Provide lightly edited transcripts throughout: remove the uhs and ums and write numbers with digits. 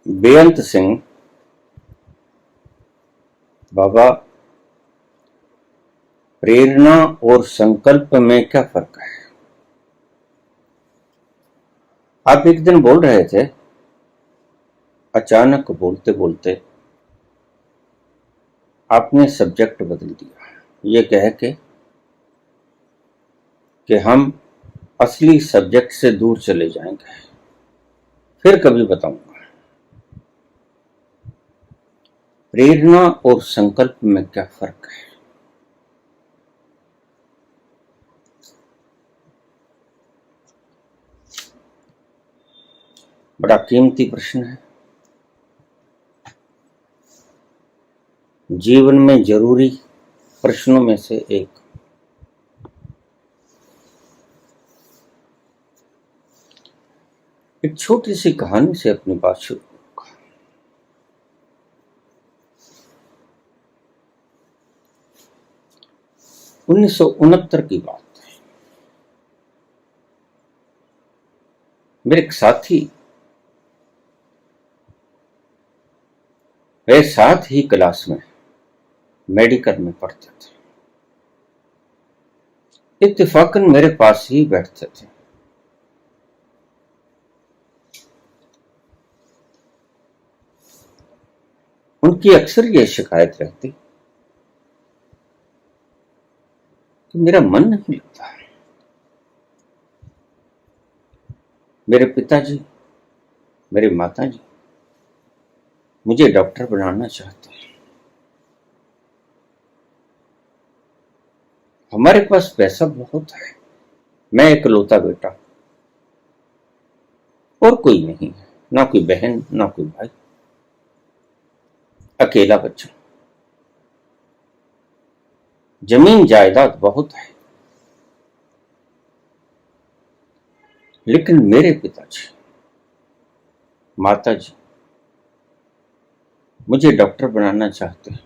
बेअंत सिंह, बाबा, प्रेरणा और संकल्प में क्या फर्क है? आप एक दिन बोल रहे थे, अचानक बोलते बोलते आपने सब्जेक्ट बदल दिया, ये कह के कि हम असली सब्जेक्ट से दूर चले जाएंगे। फिर कभी बताऊंगा। प्रेरणा और संकल्प में क्या फर्क है? बड़ा कीमती प्रश्न है, जीवन में जरूरी प्रश्नों में से एक। एक छोटी सी कहानी से अपनी बात शुरू करूंगा। 1969 की बात है। मेरे एक साथी वे साथ ही क्लास में मेडिकल में पढ़ते थे। इत्तेफाकन मेरे पास ही बैठते थे। उनकी अक्सर ये शिकायत रहती कि मेरा मन नहीं लगता। मेरे पिताजी, मेरी माताजी मुझे डॉक्टर बनाना चाहते हैं। हमारे पास पैसा बहुत है, मैं इकलौता बेटा, और कोई नहीं है, ना कोई बहन ना कोई भाई, अकेला बच्चा। जमीन जायदाद बहुत है, लेकिन मेरे पिताजी, माताजी मुझे डॉक्टर बनाना चाहते हैं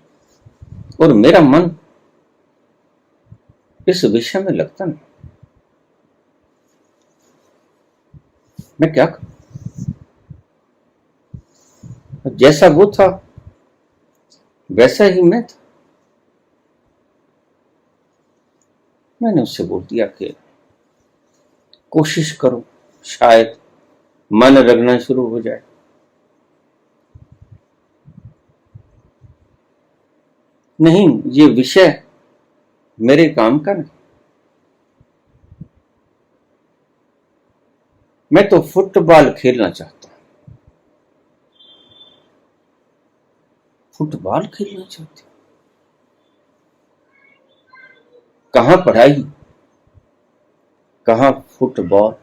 और मेरा मन इस विषय में लगता नहीं। मैं क्या करूं? जैसा वो था वैसा ही मैं था। मैंने उससे बोल दिया कि कोशिश करो, शायद मन लगना शुरू हो जाए। नहीं, ये विषय मेरे काम का नहीं। मैं तो फुटबॉल खेलना चाहता हूं। फुटबॉल खेलना चाहती हूं? कहां पढ़ाई, कहां फुटबॉल?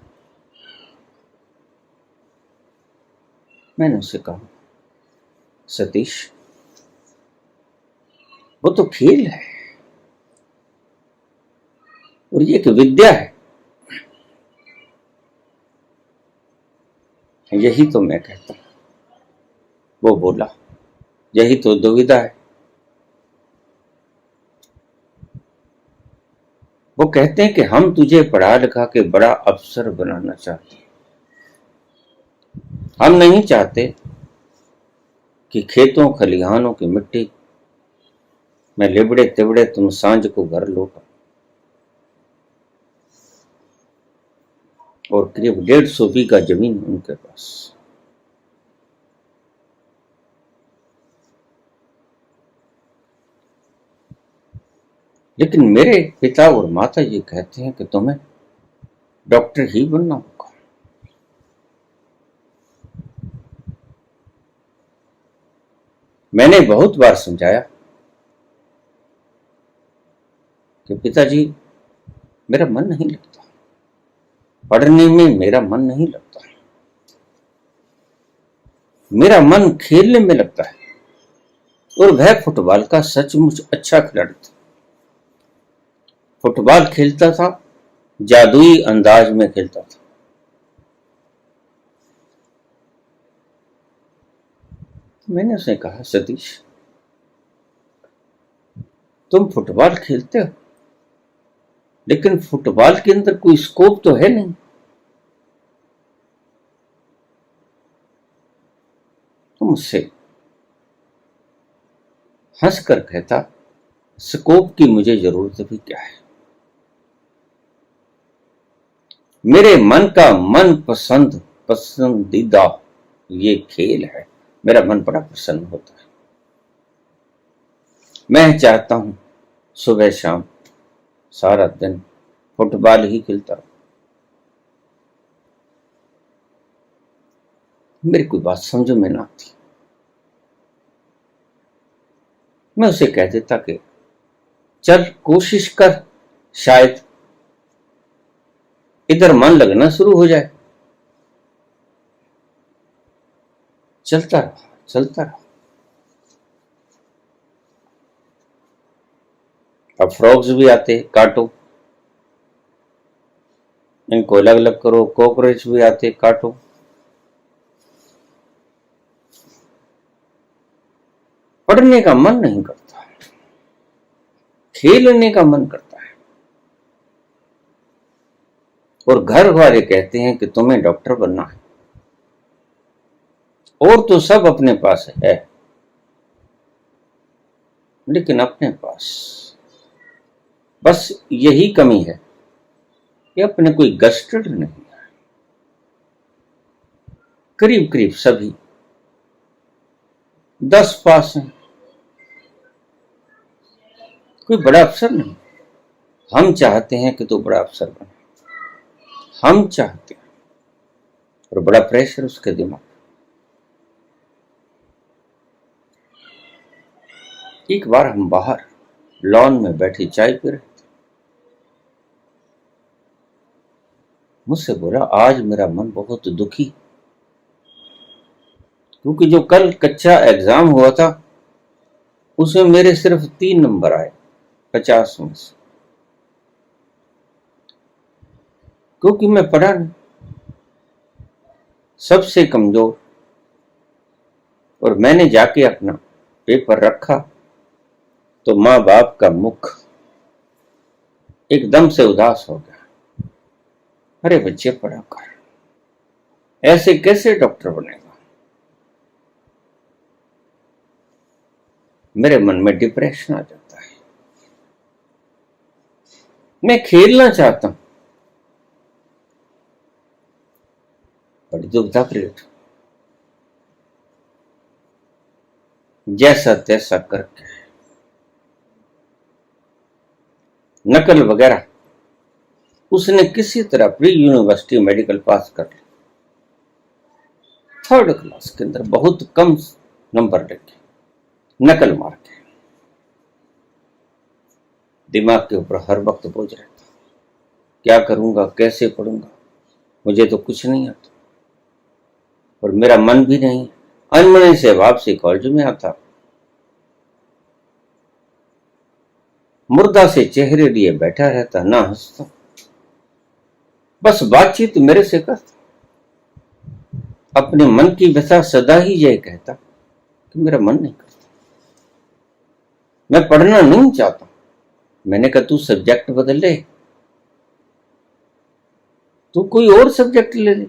मैंने उससे कहा, सतीश, वो तो खेल है और ये एक विद्या है। यही तो मैं कहता हूं। वो बोला, यही तो दुविधा है। वो कहते हैं कि हम तुझे पढ़ा लिखा के बड़ा अफसर बनाना चाहते हैं। हम नहीं चाहते कि खेतों खलिहानों की मिट्टी में लिबड़े तिबड़े तुम सांझ को घर लौटो। और करीब 150 बीघा जमीन उनके पास। लेकिन मेरे पिता और माता ये कहते हैं कि तुम्हें डॉक्टर ही बनना होगा। मैंने बहुत बार समझाया कि पिताजी, मेरा मन नहीं लगता, पढ़ने में मेरा मन नहीं लगता, मेरा मन खेलने में लगता है। और वह फुटबॉल का सचमुच अच्छा खिलाड़ी था। फुटबॉल खेलता था, जादुई अंदाज में खेलता था। मैंने उसे कहा, सतीश, तुम फुटबॉल खेलते हो, लेकिन फुटबॉल के अंदर कोई स्कोप तो है नहीं। मुझसे हंसकर कहता, स्कोप की मुझे जरूरत भी क्या है, मेरे मन का मन पसंदीदा ये खेल है। मेरा मन बड़ा प्रसन्न होता है। मैं चाहता हूं सुबह शाम सारा दिन फुटबॉल ही खेलता हूं। मेरी कोई बात समझ में ना आती। मैं उसे कह देता कि चल कोशिश कर, शायद इधर मन लगना शुरू हो जाए। चलता रहा। अब फ्रॉग्स भी आते, काटो, इनको अलग अलग करो। कॉकरोच भी आते, काटो। पढ़ने का मन नहीं करता, खेलने का मन करता है। और घर वाले कहते हैं कि तुम्हें डॉक्टर बनना है, और तो सब अपने पास है, लेकिन अपने पास बस यही कमी है कि अपने कोई गस्टेड नहीं है। करीब करीब सभी 10 पास हैं, कोई बड़ा अफसर नहीं। हम चाहते हैं कि तू बड़ा अफसर बने, हम चाहते हैं, और बड़ा प्रेशर उसके दिमाग। एक बार हम बाहर लॉन में बैठे चाय पी रहे थे। मुझसे बोला, आज मेरा मन बहुत दुखी, क्योंकि जो कल कच्चा एग्जाम हुआ था उसमें मेरे सिर्फ 3 नंबर आए 50 में से, क्योंकि मैं पढ़ा नहीं, सबसे कमजोर। और मैंने जाके अपना पेपर रखा तो माँ बाप का मुख एकदम से उदास हो गया। अरे बच्चे पढ़ा कर, ऐसे कैसे डॉक्टर बनेगा। मेरे मन में डिप्रेशन आ जाता है। मैं खेलना चाहता हूं, बड़ी दुविधा क्रिएट। जैसा तैसा करके नकल वगैरह उसने किसी तरह प्री यूनिवर्सिटी मेडिकल पास कर लिया। 3rd क्लास के अंदर बहुत कम नंबर लेके नकल मार के। दिमाग के ऊपर हर वक्त बोझ रहता, क्या करूंगा, कैसे पढ़ूंगा, मुझे तो कुछ नहीं आता, और मेरा मन भी नहीं। अनमने से वापसी कॉलेज में आता, मुर्दा से चेहरे लिए बैठा रहता, ना हंसता, बस बातचीत मेरे से करता। अपने मन की व्यथा सदा ही यह कहता कि मेरा मन नहीं करता, मैं पढ़ना नहीं चाहता। मैंने कहा, तू सब्जेक्ट बदल ले, तू कोई और सब्जेक्ट ले ले।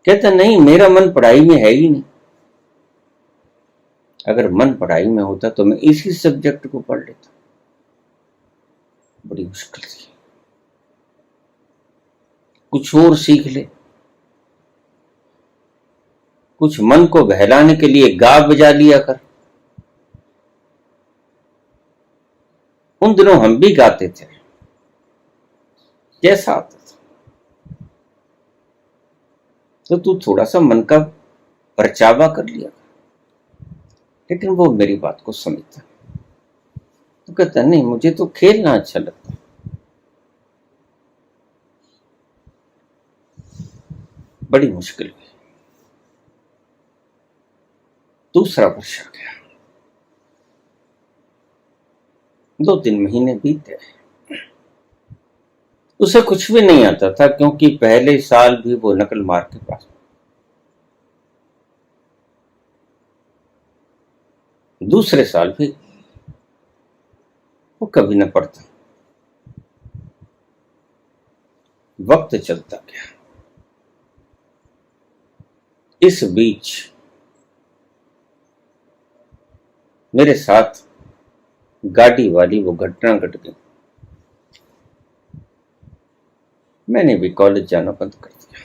कहता, नहीं, मेरा मन पढ़ाई में है ही नहीं। अगर मन पढ़ाई में होता तो मैं इसी सब्जेक्ट को पढ़ लेता। बड़ी मुश्किल थी, कुछ और सीख ले। कुछ मन को बहलाने के लिए गा बजा लिया कर। उन दिनों हम भी गाते थे, कैसा आता था। तो तू थोड़ा सा मन का परचावा कर लिया। लेकिन वो मेरी बात को समझता, तो कहता, नहीं, मुझे तो खेलना अच्छा लगता। बड़ी मुश्किल हुई। दूसरा वर्ष आ गया, 2-3 महीने बीते। उसे कुछ भी नहीं आता था, क्योंकि पहले साल भी वो नकल मार के पास। दूसरे साल भी वो कभी न पढ़ता। वक्त चलता गया। इस बीच मेरे साथ गाड़ी वाली वो घटना घट गई। मैंने भी कॉलेज जाना बंद कर दिया।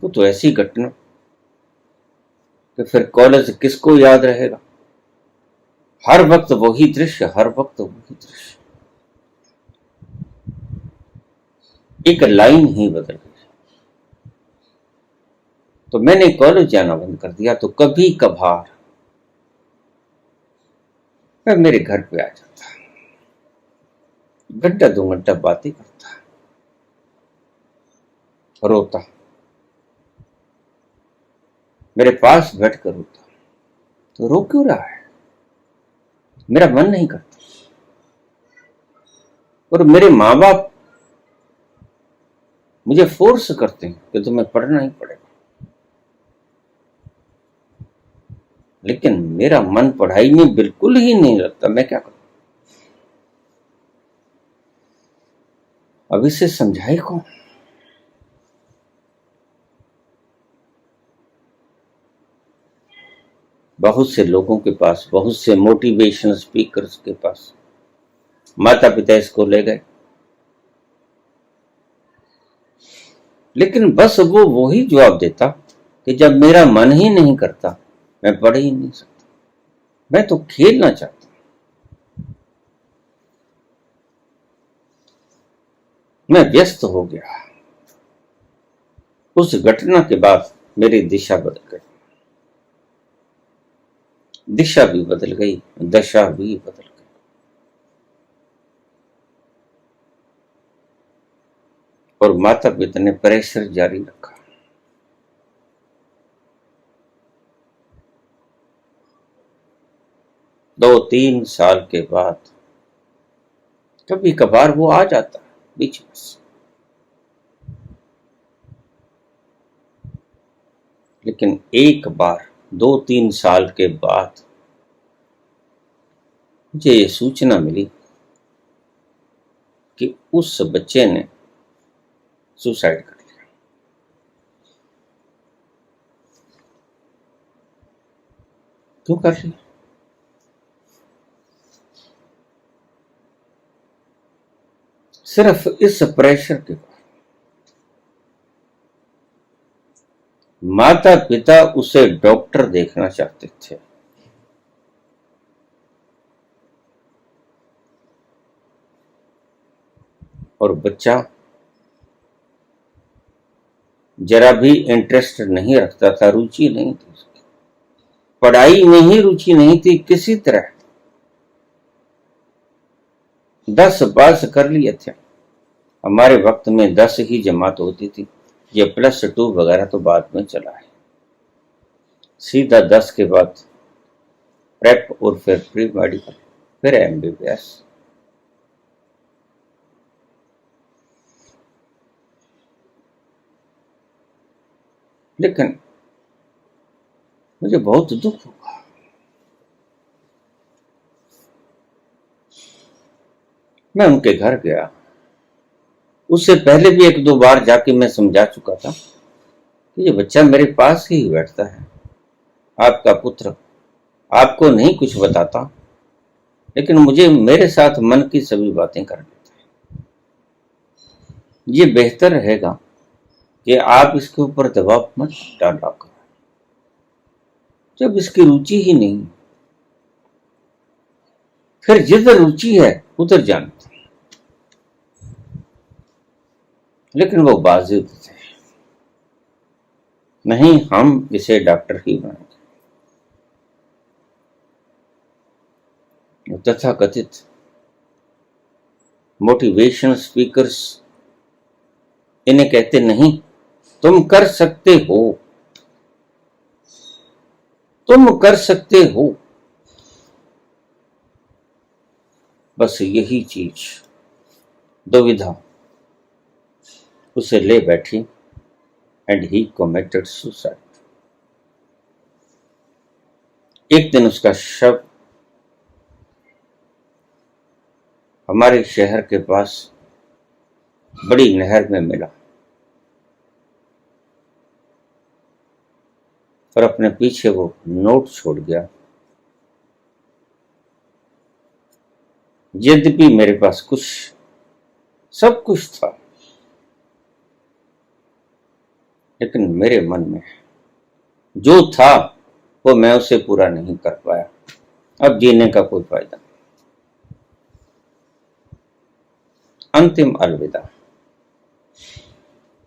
वो तो ऐसी घटना कि फिर कॉलेज किसको याद रहेगा। हर वक्त वही दृश्य, हर वक्त वही दृश्य। एक लाइन ही बदल गई। तो मैंने कॉलेज जाना बंद कर दिया। तो कभी कभार मैं मेरे घर पे आ जाता, घंटा 2 घंटा बातें करता, रोता, मेरे पास बैठकर रोता। तो रो क्यों रहा है? मेरा मन नहीं करता। और मेरे माँ बाप मुझे फोर्स करते हैं कि तुम्हें पढ़ना ही पड़ेगा, लेकिन मेरा मन पढ़ाई में बिल्कुल ही नहीं लगता। मैं क्या करूं? अब इसे समझाए कौन? बहुत से लोगों के पास, बहुत से मोटिवेशनल स्पीकर्स के पास माता पिता इसको ले गए, लेकिन बस वो वही जवाब देता कि जब मेरा मन ही नहीं करता मैं पढ़ ही नहीं सकता, मैं तो खेलना चाहता। मैं व्यस्त हो गया। उस घटना के बाद मेरी दिशा बदल गई, दिशा भी बदल गई, दशा भी बदल गई। और माता पिता ने प्रेशर जारी रखा। दो 3 साल के बाद कभी कभार वो आ जाता बीच में से, लेकिन एक बार 2-3 साल के बाद मुझे ये सूचना मिली कि उस बच्चे ने सुसाइड कर लिया। क्यों कर लिया? सिर्फ इस प्रेशर के बाद। माता पिता उसे डॉक्टर देखना चाहते थे, और बच्चा जरा भी इंटरेस्ट नहीं रखता था, रुचि नहीं थी उसकी, पढ़ाई में ही रुचि नहीं थी किसी तरह। 10 पास कर लिए थे। हमारे वक्त में 10 ही जमात होती थी, ये +2 वगैरह तो बाद में चला है। सीधा 10 के बाद प्रेप और फिर प्री मेडिकल, फिर MBBS। लेकिन मुझे बहुत दुख हुआ। मैं उनके घर गया। उससे पहले भी 1-2 बार जाके मैं समझा चुका था कि ये बच्चा मेरे पास ही बैठता है, आपका पुत्र आपको नहीं कुछ बताता, लेकिन मुझे मेरे साथ मन की सभी बातें कर लेता है। ये बेहतर रहेगा कि आप इसके ऊपर दबाव मत डाला करो जब इसकी रुचि ही नहीं। फिर जिधर रुचि है उधर जाना था। लेकिन वो बाजिद थे, नहीं हम इसे डॉक्टर ही बनाएंगे। तथाकथित मोटिवेशनल स्पीकर्स इन्हें कहते नहीं, तुम कर सकते हो, तुम कर सकते हो। बस यही चीज, दुविधा उसे ले बैठी एंड ही कमिटेड सुसाइड। एक दिन उसका शव हमारे शहर के पास बड़ी नहर में मिला। और अपने पीछे वो नोट छोड़ गया। यद्यपि मेरे पास सब कुछ था, लेकिन मेरे मन में जो था वो मैं उसे पूरा नहीं कर पाया। अब जीने का कोई फायदा नहीं। अंतिम अलविदा।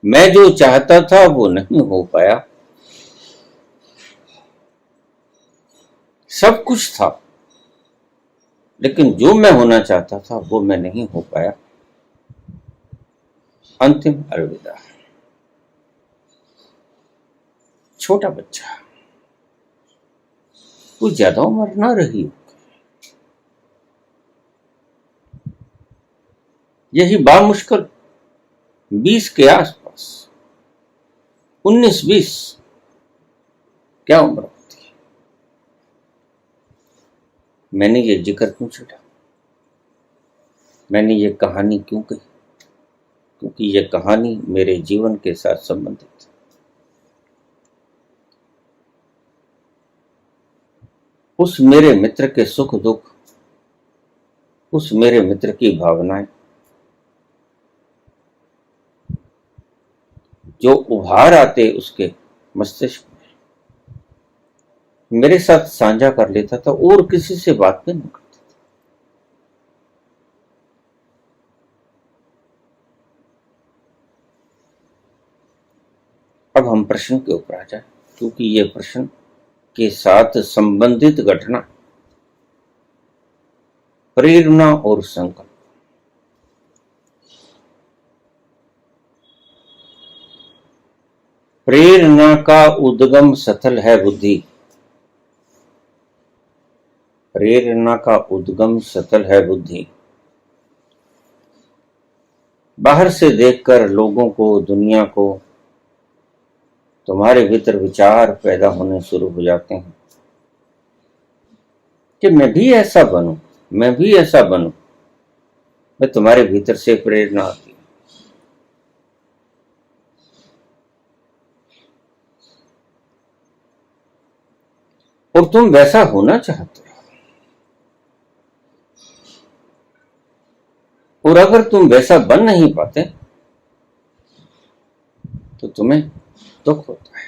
मैं जो चाहता था वो नहीं हो पाया। सब कुछ था, लेकिन जो मैं होना चाहता था वो मैं नहीं हो पाया। अंतिम अलविदा। छोटा बच्चा, कुछ ज्यादा उम्र ना रही, यही बामुश्किल 20 के आसपास, 19-20, क्या उम्र होती है। मैंने ये जिक्र क्यों छेड़ा, मैंने ये कहानी क्यों कही? क्योंकि ये कहानी मेरे जीवन के साथ संबंधित है। उस मेरे मित्र के सुख दुख, उस मेरे मित्र की भावनाएं जो उभार आते उसके मस्तिष्क में, मेरे साथ साझा कर लेता था और किसी से बात भी नहीं करता। अब हम प्रश्न के ऊपर आ जाए, क्योंकि ये प्रश्न के साथ संबंधित घटना, प्रेरणा और संकल्प। प्रेरणा का उद्गम स्थल है बुद्धि। प्रेरणा का उद्गम स्थल है बुद्धि। बाहर से देखकर लोगों को, दुनिया को, तुम्हारे भीतर विचार पैदा होने शुरू हो जाते हैं कि मैं भी ऐसा बनूं, मैं भी ऐसा बनूं। मैं तुम्हारे भीतर से प्रेरणा आती है। और तुम वैसा होना चाहते हो, और अगर तुम वैसा बन नहीं पाते तो तुम्हें दुख होता है।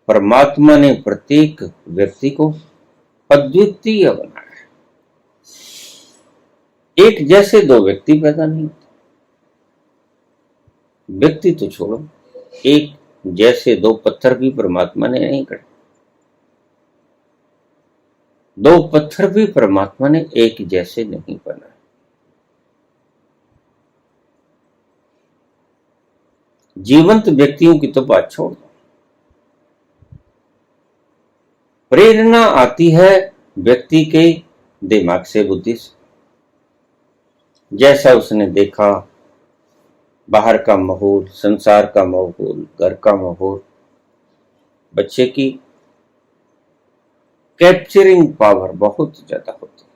परमात्मा ने प्रत्येक व्यक्ति को अद्वितीय बनाया है। एक जैसे दो व्यक्ति पैदा नहीं होते। व्यक्ति तो छोड़ो, एक जैसे दो पत्थर भी परमात्मा ने नहीं गढ़े। दो पत्थर भी परमात्मा ने एक जैसे नहीं बनाए। जीवंत व्यक्तियों की तो बात छोड़ दो। प्रेरणा आती है व्यक्ति के दिमाग से, बुद्धि से। जैसा उसने देखा, बाहर का माहौल, संसार का माहौल, घर का माहौल, बच्चे की कैप्चरिंग पावर बहुत ज्यादा होती है।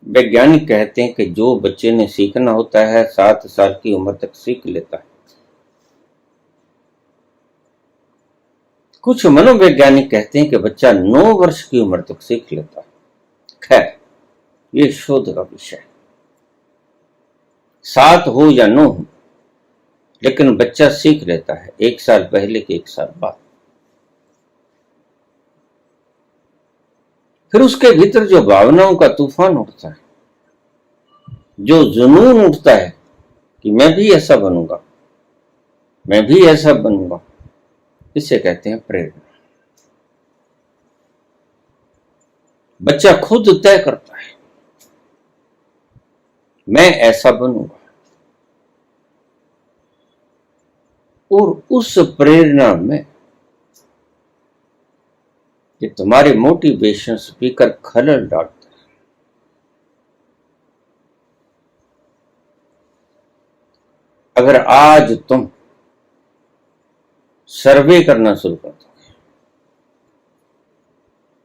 वैज्ञानिक कहते हैं कि जो बच्चे ने सीखना होता है 7 साल की उम्र तक सीख लेता है। कुछ मनोवैज्ञानिक कहते हैं कि बच्चा 9 वर्ष की उम्र तक सीख लेता है। खैर, ये शोध का विषय है। 7 हो या 9 हो, लेकिन बच्चा सीख लेता है 1 साल पहले के 1 साल बाद। फिर उसके भीतर जो भावनाओं का तूफान उठता है, जो जुनून उठता है कि मैं भी ऐसा बनूंगा, मैं भी ऐसा बनूंगा, इसे कहते हैं प्रेरणा। बच्चा खुद तय करता है, मैं ऐसा बनूंगा। और उस प्रेरणा में कि तुम्हारे मोटिवेशन स्पीकर खलल डालता है। अगर आज तुम सर्वे करना शुरू कर दो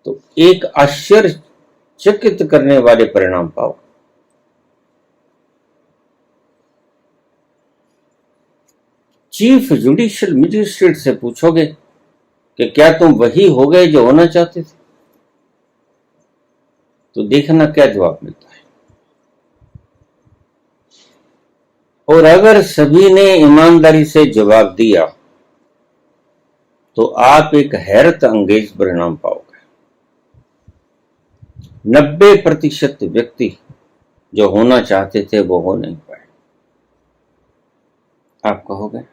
तो एक आश्चर्यचकित करने वाले परिणाम पाओ। चीफ जुडिशियल मजिस्ट्रेट से पूछोगे कि क्या तुम वही हो गए जो होना चाहते थे, तो देखना क्या जवाब मिलता है। और अगर सभी ने ईमानदारी से जवाब दिया तो आप एक हैरत अंगेज परिणाम पाओगे। 90% व्यक्ति जो होना चाहते थे वो हो नहीं पाए। आप कहोगे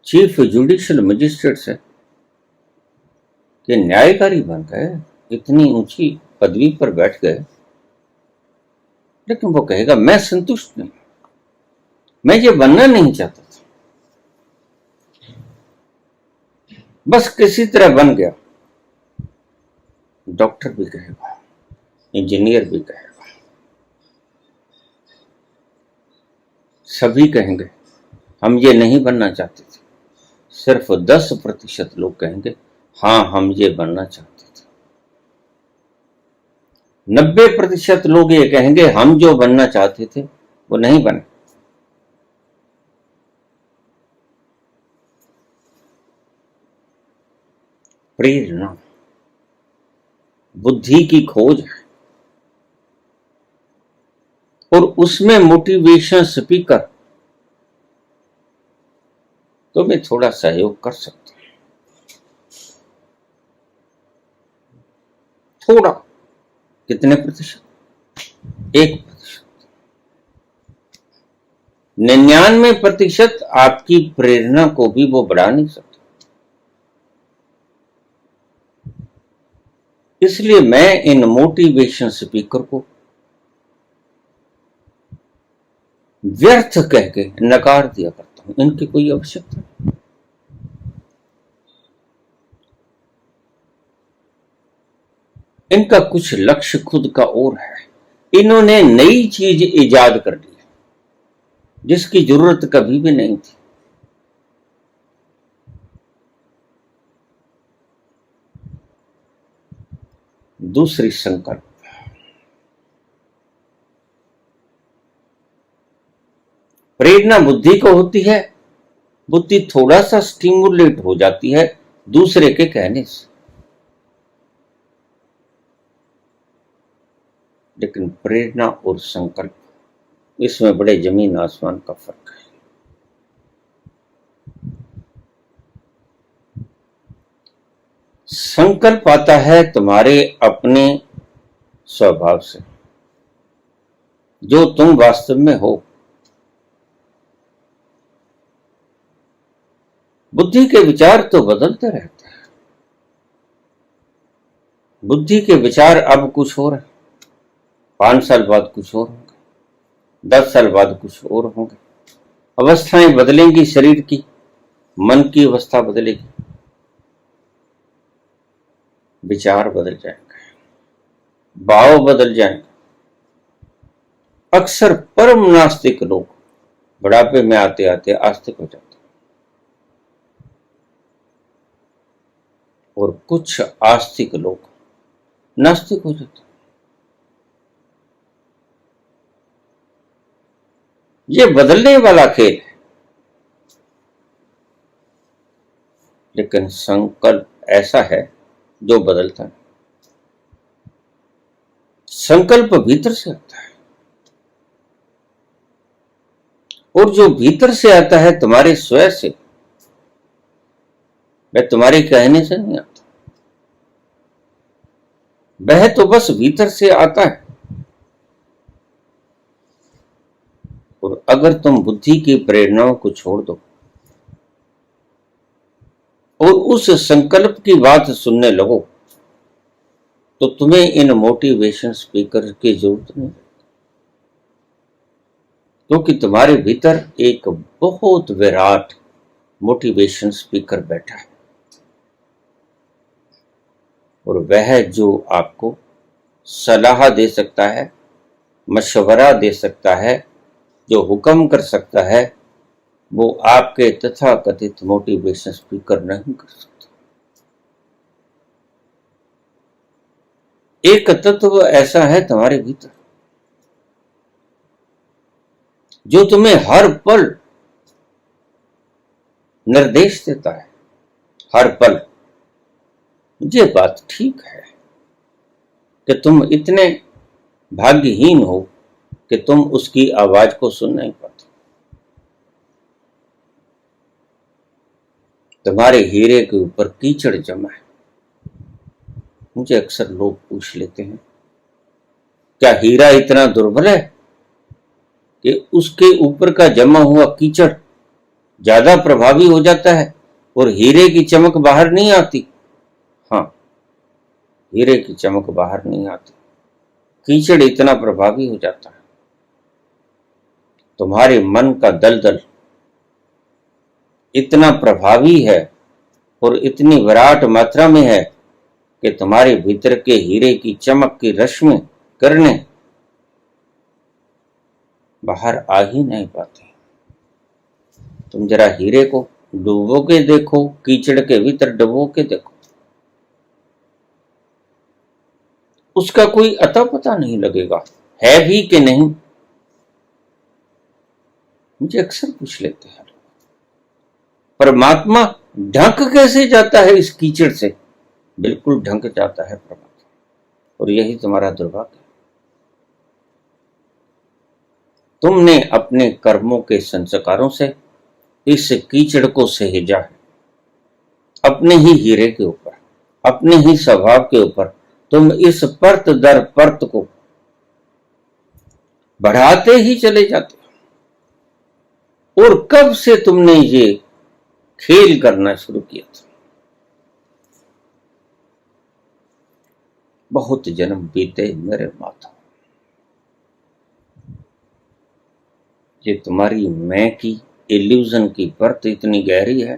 चीफ जुडिशियल मजिस्ट्रेट से कि न्यायकारी बन गए, इतनी ऊंची पदवी पर बैठ गए, लेकिन वो कहेगा मैं संतुष्ट नहीं, मैं ये बनना नहीं चाहता था, बस किसी तरह बन गया। डॉक्टर भी कहेगा, इंजीनियर भी कहेगा, सभी कहेंगे हम ये नहीं बनना चाहते थे। सिर्फ 10% लोग कहेंगे हाँ हम ये बनना चाहते थे। 90% लोग ये कहेंगे हम जो बनना चाहते थे वो नहीं बने। प्रेरणा बुद्धि की खोज है और उसमें मोटिवेशन स्पीकर तो मैं थोड़ा सहयोग कर सकता हूं, थोड़ा। कितने प्रतिशत? 1%। 99% आपकी प्रेरणा को भी वो बढ़ा नहीं सकता। इसलिए मैं इन मोटिवेशन स्पीकर को व्यर्थ कह के नकार दिया करता हूं, इनकी कोई आवश्यकता नहीं। इनका कुछ लक्ष्य खुद का और है। इन्होंने नई चीज इजाद कर ली जिसकी जरूरत कभी भी नहीं थी। दूसरी संकल्प, प्रेरणा बुद्धि को होती है। बुद्धि थोड़ा सा स्टिमुलेट हो जाती है दूसरे के कहने से, लेकिन प्रेरणा और संकल्प इसमें बड़े जमीन आसमान का फर्क है। संकल्प आता है तुम्हारे अपने स्वभाव से, जो तुम वास्तव में हो। बुद्धि के विचार तो बदलते रहते हैं। बुद्धि के विचार अब कुछ और है, 5 साल बाद कुछ और होंगे, 10 साल बाद कुछ और होंगे। अवस्थाएं बदलेंगी, शरीर की, मन की अवस्था बदलेगी, विचार बदल जाएंगे, भाव बदल जाएंगे। अक्सर परम नास्तिक लोग बुढ़ापे में आते आते आस्तिक हो जाते, और कुछ आस्तिक लोग नास्तिक हो जाते। ये बदलने वाला खेल है, लेकिन संकल्प ऐसा है जो बदलता है। संकल्प भीतर से आता है, और जो भीतर से आता है तुम्हारे स्वयं से, वह तुम्हारे कहने से नहीं आता। वह तो बस भीतर से आता है। और अगर तुम बुद्धि की प्रेरणाओं को छोड़ दो और उस संकल्प की बात सुनने लगो, तो तुम्हें इन मोटिवेशन स्पीकर की जरूरत नहीं, क्योंकि तुम्हारे भीतर एक बहुत विराट मोटिवेशन स्पीकर बैठा है, और वह जो आपको सलाह दे सकता है, मशवरा दे सकता है, जो हुक्म कर सकता है, वो आपके तथाकथित मोटिवेशन स्पीकर नहीं कर सकता। एक तत्व ऐसा है तुम्हारे भीतर जो तुम्हें हर पल निर्देश देता है हर पल। ये बात ठीक है कि तुम इतने भाग्यहीन हो कि तुम उसकी आवाज को सुन नहीं पाते। तुम्हारे हीरे के ऊपर कीचड़ जमा है। मुझे अक्सर लोग पूछ लेते हैं, क्या हीरा इतना दुर्बल है कि उसके ऊपर का जमा हुआ कीचड़ ज्यादा प्रभावी हो जाता है और हीरे की चमक बाहर नहीं आती? हाँ, हीरे की चमक बाहर नहीं आती, कीचड़ इतना प्रभावी हो जाता है। तुम्हारे मन का दलदल इतना प्रभावी है और इतनी विराट मात्रा में है कि तुम्हारे भीतर के हीरे की चमक की रश्मि किरणें बाहर आ ही नहीं पाते। तुम जरा हीरे को डुबो के देखो, कीचड़ के भीतर डुबो के देखो, उसका कोई अता पता नहीं लगेगा है भी कि नहीं। मुझे अक्सर पूछ लेते हैं, परमात्मा ढक कैसे जाता है इस कीचड़ से? बिल्कुल ढक जाता है परमात्मा, और यही तुम्हारा दुर्भाग्य। तुमने अपने कर्मों के संस्कारों से इस कीचड़ को सहेजा है, अपने ही हीरे के ऊपर, अपने ही स्वभाव के ऊपर। तुम इस परत दर परत को बढ़ाते ही चले जाते हो। और कब से तुमने ये खेल करना शुरू किया था? बहुत जन्म बीते मेरे माता। ये तुम्हारी मैं की इल्यूजन की परत इतनी गहरी है,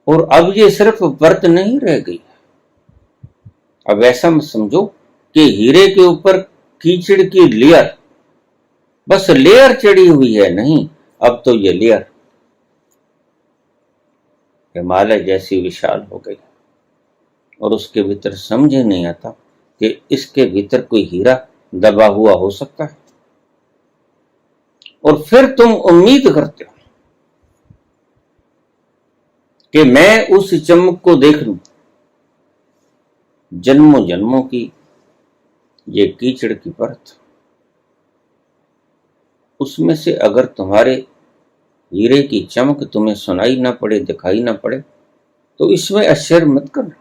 और अब ये सिर्फ परत नहीं रह गई। अब ऐसा मत समझो कि हीरे के ऊपर कीचड़ की लेयर, बस लेयर चढ़ी हुई है। नहीं, अब तो ये लेयर हिमालय जैसी विशाल हो गई, और उसके भीतर समझ ही नहीं आता कि इसके भीतर कोई हीरा दबा हुआ हो सकता है। और फिर तुम उम्मीद करते हो कि मैं उस चमक को देख लूं। जन्मों जन्मों की ये कीचड़ की परत, उसमें से अगर तुम्हारे हीरे की चमक तुम्हें सुनाई ना पड़े, दिखाई ना पड़े, तो इसमें आश्चर्य मत करना।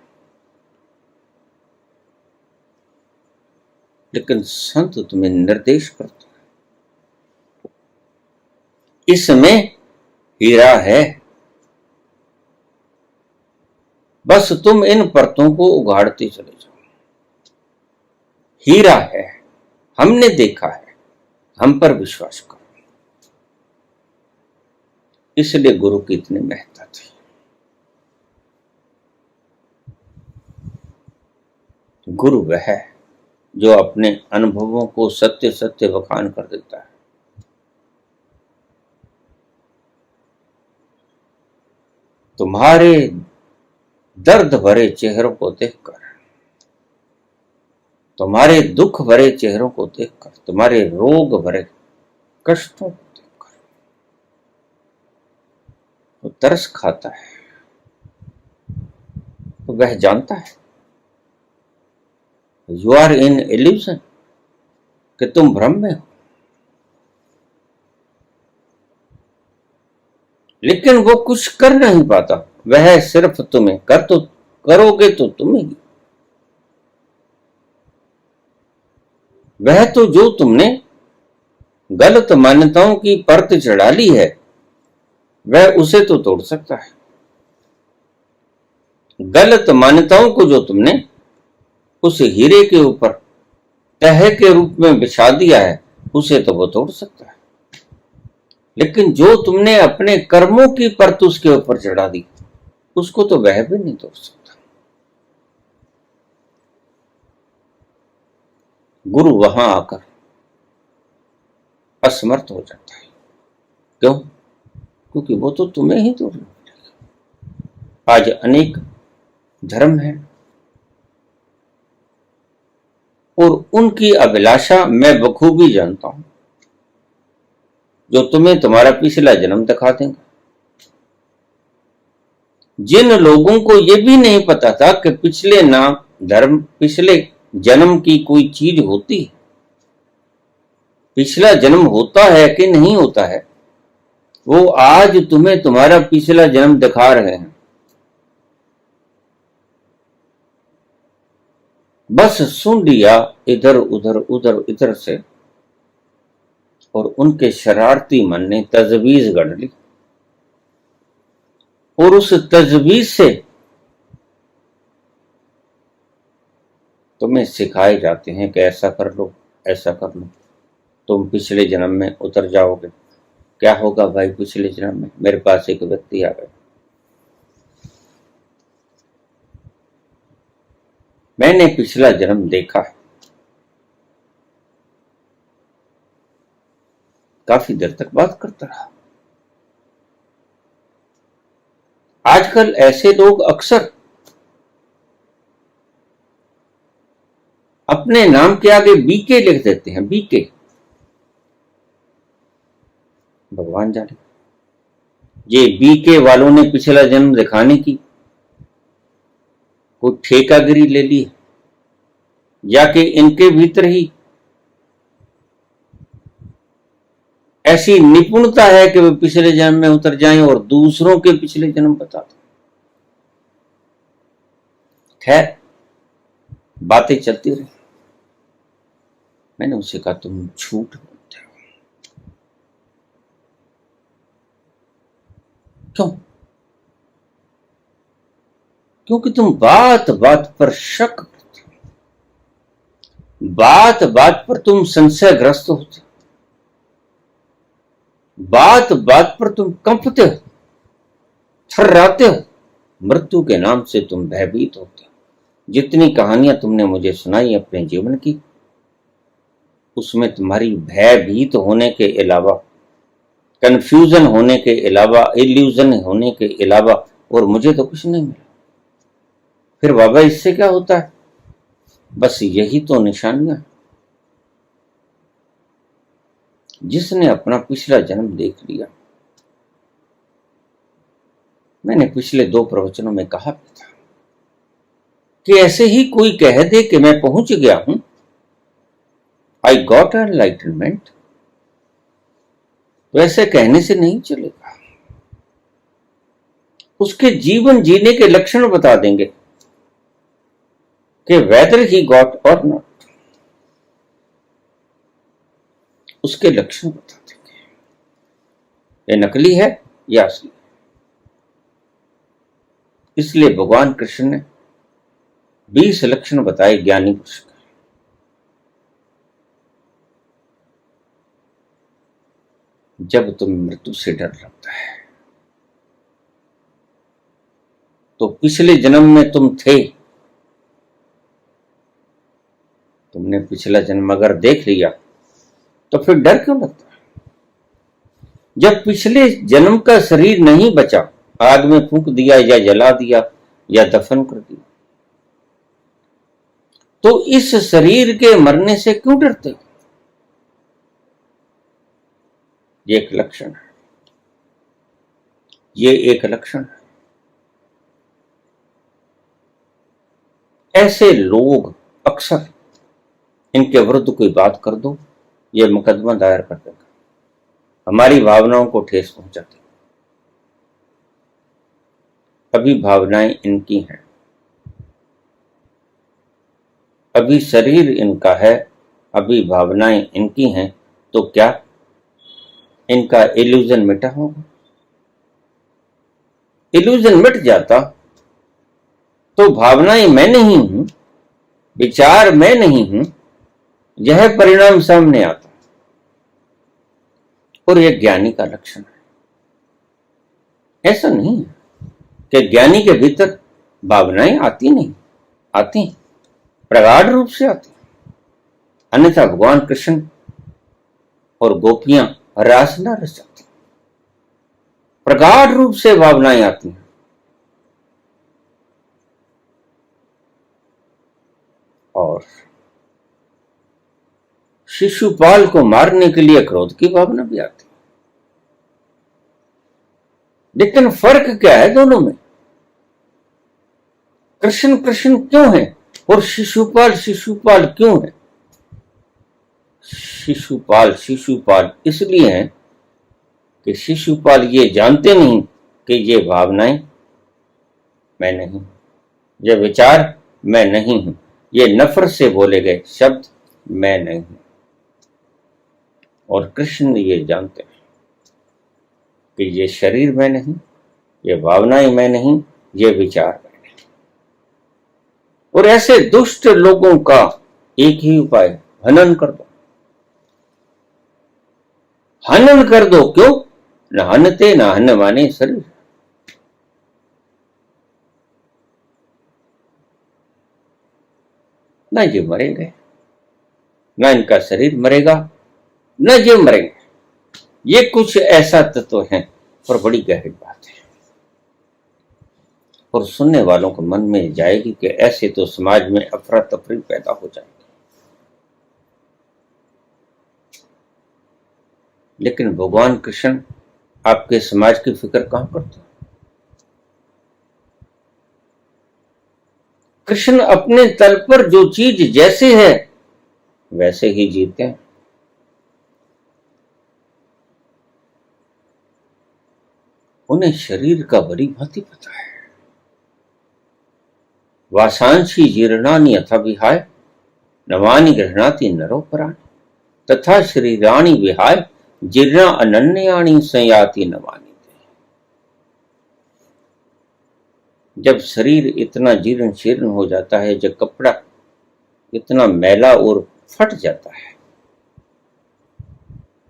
लेकिन संत तुम्हें निर्देश करते हैं, इसमें हीरा है, बस तुम इन परतों को उगाड़ते चले जाओ। हीरा है, हमने देखा है, हम पर विश्वास करो। इसलिए गुरु की इतनी महत्ता थी। गुरु वह है जो अपने अनुभवों को सत्य सत्य बखान कर देता है। तुम्हारे दर्द भरे चेहरों को देखकर, तुम्हारे दुख भरे चेहरों को देखकर, तुम्हारे रोग भरे कष्टों को देखकर वो तरस खाता है। तो वह जानता है यू आर इन इल्यूजन, कि तुम भ्रम में हो। लेकिन वो कुछ कर नहीं पाता, वह सिर्फ तुम्हें करोगे तो तुम ही। वह तो जो तुमने गलत मान्यताओं की परत चढ़ा ली है, वह उसे तो तोड़ सकता है। गलत मान्यताओं को जो तुमने उस हीरे के ऊपर तह के रूप में बिछा दिया है, उसे तो वो तोड़ सकता है। लेकिन जो तुमने अपने कर्मों की परत उसके ऊपर चढ़ा दी, उसको तो वह भी नहीं तोड़ सकता। गुरु वहां आकर असमर्थ हो जाता है। क्यों? क्योंकि वो तो तुम्हें ही तोड़ना पड़ेगा। आज अनेक धर्म है और उनकी अभिलाषा मैं बखूबी जानता हूं, जो तुम्हें तुम्हारा पिछला जन्म दिखा देंगे। जिन लोगों को यह भी नहीं पता था कि पिछले जन्म की कोई चीज होती है, पिछला जन्म होता है कि नहीं होता है, वो आज तुम्हें तुम्हारा पिछला जन्म दिखा रहे हैं। बस सुन लिया इधर उधर उधर इधर से, और उनके शरारती मन ने तजवीज गढ़ ली, और उस तजवीज से तुम्हें सिखाए जाते हैं कि ऐसा कर लो, ऐसा कर लो, तुम पिछले जन्म में उतर जाओगे। क्या होगा भाई पिछले जन्म में? मेरे पास एक व्यक्ति आ गया, मैंने पिछला जन्म देखा है। काफी देर तक बात करता रहा। आजकल ऐसे लोग अक्सर अपने नाम के आगे बीके लिख देते हैं, बीके। भगवान जाने ये बीके वालों ने पिछला जन्म दिखाने की कोई ठेकागिरी ले ली है, या कि इनके भीतर ही ऐसी निपुणता है कि वे पिछले जन्म में उतर जाएं और दूसरों के पिछले जन्म बता दें। खैर, बातें चलती रही। मैंने उसे कहा, तुम झूठ बोलते हो। क्यों? क्योंकि तुम बात बात पर शक करते हो, बात बात पर तुम संशयग्रस्त होते हो, बात बात पर तुम कंपते हो, थर्राते हो, मृत्यु के नाम से तुम भयभीत होते हो। जितनी कहानियां तुमने मुझे सुनाई अपने जीवन की, उसमें तुम्हारी भयभीत होने के अलावा, कंफ्यूजन होने के अलावा, इल्यूजन होने के अलावा और मुझे तो कुछ नहीं मिला। फिर बाबा इससे क्या होता है? बस यही तो निशानियां। जिसने अपना पिछला जन्म देख लिया, मैंने पिछले 2 प्रवचनों में कहा था कि ऐसे ही कोई कह दे कि मैं पहुंच गया हूं, आई गॉट एनलाइटनमेंट, तो ऐसे कहने से नहीं चलेगा। उसके जीवन जीने के लक्षण बता देंगे कि वेदर ही गॉट और नॉट, उसके लक्षण बता देंगे ये नकली है या असली। इसलिए भगवान कृष्ण ने 20 लक्षण बताए ज्ञानी पुरुष के। जब तुम्हें मृत्यु से डर लगता है तो पिछले जन्म में तुम थे, तुमने पिछला जन्म अगर देख लिया तो फिर डर क्यों लगता है? जब पिछले जन्म का शरीर नहीं बचा, आग में फूंक दिया या जला दिया या दफन कर दिया, तो इस शरीर के मरने से क्यों डरते हो? ये एक लक्षण है, ये एक लक्षण है। ऐसे लोग अक्सर, इनके विरुद्ध कोई बात कर दो, ये मुकदमा दायर कर देगा, हमारी भावनाओं को ठेस पहुंचाते। अभी भावनाएं इनकी हैं, अभी शरीर इनका है, अभी भावनाएं इनकी हैं, तो क्या इनका इल्यूजन मिटा होगा? इल्यूजन मिट जाता तो भावनाएं मैं नहीं हूं, विचार मैं नहीं हूं, यह परिणाम सामने आता। और यह ज्ञानी का लक्षण है। ऐसा नहीं है कि ज्ञानी के भीतर भावनाएं आती नहीं, आती, प्रगाढ़ रूप से आती। अन्यथा भगवान कृष्ण और गोपियां रास न रच जाती, प्रगाढ़ रूप से भावनाएं आती हैं। और शिशुपाल को मारने के लिए क्रोध की भावना भी आती। लेकिन फर्क क्या है दोनों में? कृष्ण कृष्ण क्यों है और शिशुपाल शिशुपाल क्यों है? शिशुपाल शिशुपाल इसलिए है कि शिशुपाल ये जानते नहीं कि ये भावनाएं मैं नहीं, ये विचार मैं नहीं हूं, ये नफरत से बोले गए शब्द मैं नहीं हूं। और कृष्ण ये जानते हैं कि ये शरीर मैं नहीं, ये भावनाएं मैं नहीं, ये विचार मैं नहीं। और ऐसे दुष्ट लोगों का एक ही उपाय है, हनन कर दो, हनन कर दो। क्यों? न हनते न हन माने शरीर। न ये मरेंगे, न इनका शरीर मरेगा, न ये मरेंगे। ये कुछ ऐसा तत्व है और बड़ी गहरी बात है। और सुनने वालों को मन में जाएगी कि ऐसे तो समाज में अफरा तफरी पैदा हो जाएगी। लेकिन भगवान कृष्ण आपके समाज की फिक्र कहां करते हैं? कृष्ण अपने तल पर जो चीज जैसे है वैसे ही जीते हैं। उन्हें शरीर का बड़ी भांति पता है। वासांशी जीर्णानि अथ विहाय नवानि गृह्णाति नरो पराणि तथा शरीराणि विहाय जीर्णा अनन्यानि संयाति नवानि। जब शरीर इतना जीर्ण शीर्ण हो जाता है, जब कपड़ा इतना मैला और फट जाता है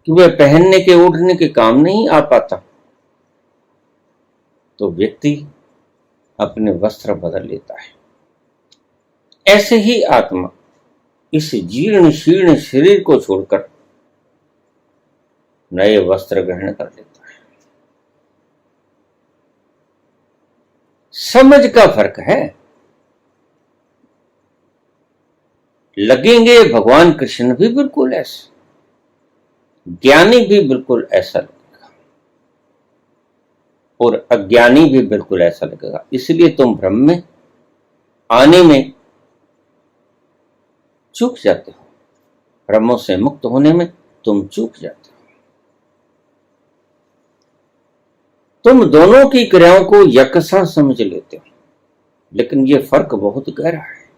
कि वह पहनने के ओढ़ने के काम नहीं आ पाता, तो व्यक्ति अपने वस्त्र बदल लेता है। ऐसे ही आत्मा इस जीर्ण शीर्ण शरीर को छोड़कर नए वस्त्र ग्रहण कर लेता है। समझ का फर्क है। लगेंगे भगवान कृष्ण भी बिल्कुल ऐसे, ज्ञानी भी बिल्कुल ऐसा लगेगा और अज्ञानी भी बिल्कुल ऐसा लगेगा। इसलिए तुम भ्रम में आने में चूक जाते हो, भ्रमों से मुक्त होने में तुम चूक जाते हो। तुम दोनों की क्रियाओं को यकसा समझ लेते हो, लेकिन यह फर्क बहुत गहरा है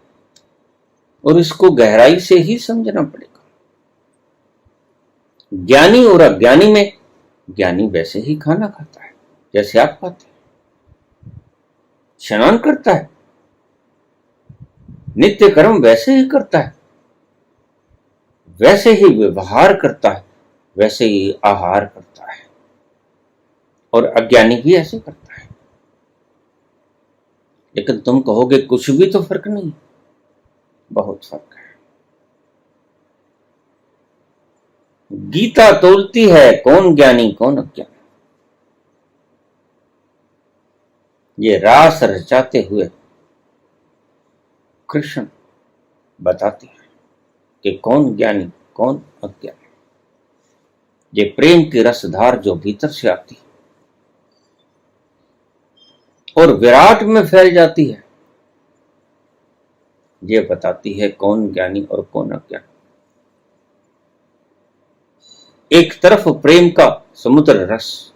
और इसको गहराई से ही समझना पड़ेगा। ज्ञानी और अज्ञानी में, ज्ञानी वैसे ही खाना खाता है जैसे आप खाते हैं, स्नान करता है, नित्य कर्म वैसे ही करता है, वैसे ही व्यवहार करता है, वैसे ही आहार करता है। और अज्ञानी भी ऐसे करता है। लेकिन तुम कहोगे कुछ भी तो फर्क नहीं, बहुत फर्क है। गीता तोलती है कौन ज्ञानी कौन अज्ञानी। ये रास रचाते हुए कृष्ण बताते हैं कि कौन ज्ञानी कौन अज्ञानी। ये प्रेम की रसधार जो भीतर से आती है और विराट में फैल जाती है, ये बताती है कौन ज्ञानी और कौन अज्ञानी। एक तरफ प्रेम का समुद्र रस,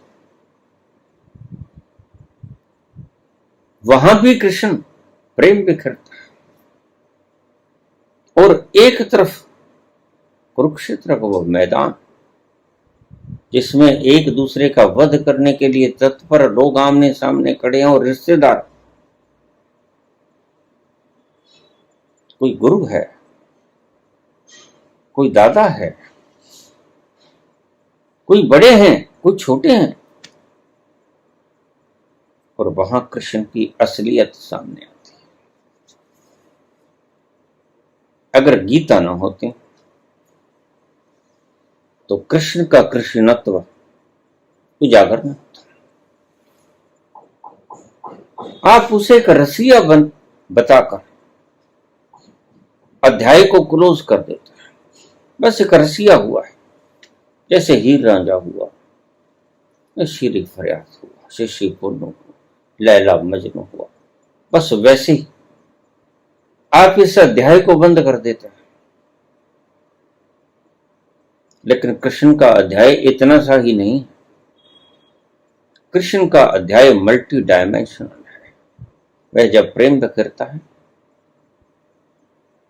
वहां भी कृष्ण प्रेम बिखरता है, और एक तरफ कुरुक्षेत्र का वो मैदान जिसमें एक दूसरे का वध करने के लिए तत्पर लोग आमने सामने खड़े हैं और रिश्तेदार, कोई गुरु है, कोई दादा है, कोई बड़े हैं, कोई छोटे हैं, और वहां कृष्ण की असलियत सामने आती है। अगर गीता न होती तो कृष्ण का कृष्णत्व उजागर न होता। आप उसे एक रसिया बताकर अध्याय को क्लोज कर देते हैं। बस एक रसिया हुआ है, जैसे हीर रांझा हुआ, शीरी फरियाद हुआ, शिशी पुन्नू हुआ, लैला मजनू हुआ, बस वैसे ही आप इस अध्याय को बंद कर देते हैं। लेकिन कृष्ण का अध्याय इतना सा ही नहीं, कृष्ण का अध्याय मल्टी डायमेंशनल है। वह जब प्रेम बिखेरता है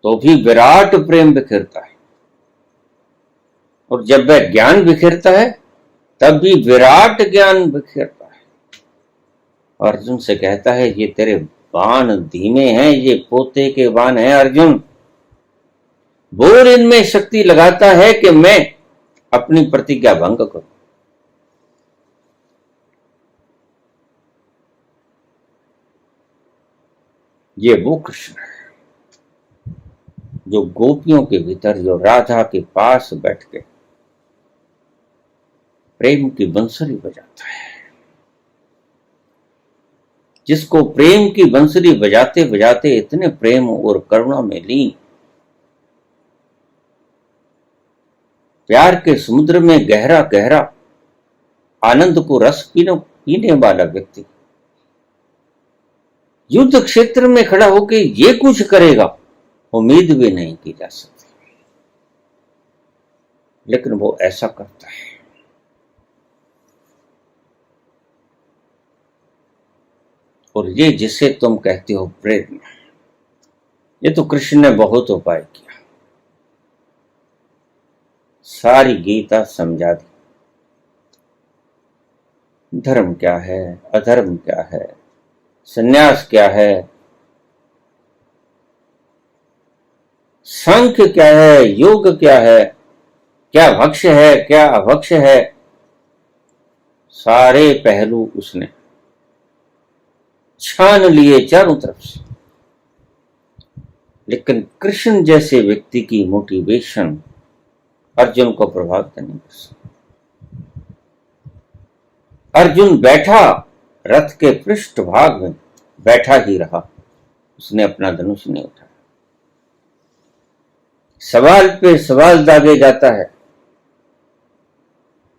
तो भी विराट प्रेम बिखेरता है, और जब वह ज्ञान बिखेरता है तब भी विराट ज्ञान बिखेरता है। अर्जुन से कहता है ये तेरे बाण धीमे हैं, ये पोते के बाण हैं अर्जुन, बोर इनमें शक्ति लगाता है कि मैं अपनी प्रतिज्ञा भंग करूं। ये वो कृष्ण है जो गोपियों के भीतर, जो राधा के पास बैठ के प्रेम की बंसुरी बजाता है, जिसको प्रेम की बंसुरी बजाते बजाते इतने प्रेम और करुणा में लीन, प्यार के समुद्र में गहरा गहरा आनंद को रस पीने वाला व्यक्ति युद्ध क्षेत्र में खड़ा होकर ये कुछ करेगा उम्मीद भी नहीं की जा सकती, लेकिन वो ऐसा करता है। और ये जिसे तुम कहते हो प्रेरणा, ये तो कृष्ण ने बहुत उपाय किया, सारी गीता समझा दी। धर्म क्या है, अधर्म क्या है, संन्यास क्या है, सांख्य क्या है, योग क्या है, क्या भक्ष है, क्या अभक्ष है, सारे पहलू उसने छान लिए चारों तरफ से। लेकिन कृष्ण जैसे व्यक्ति की मोटिवेशन अर्जुन को प्रभावित नहीं कर सकती। अर्जुन बैठा रथ के पृष्ठभाग में बैठा ही रहा, उसने अपना धनुष नहीं उठाया। सवाल पे सवाल दागे जाता है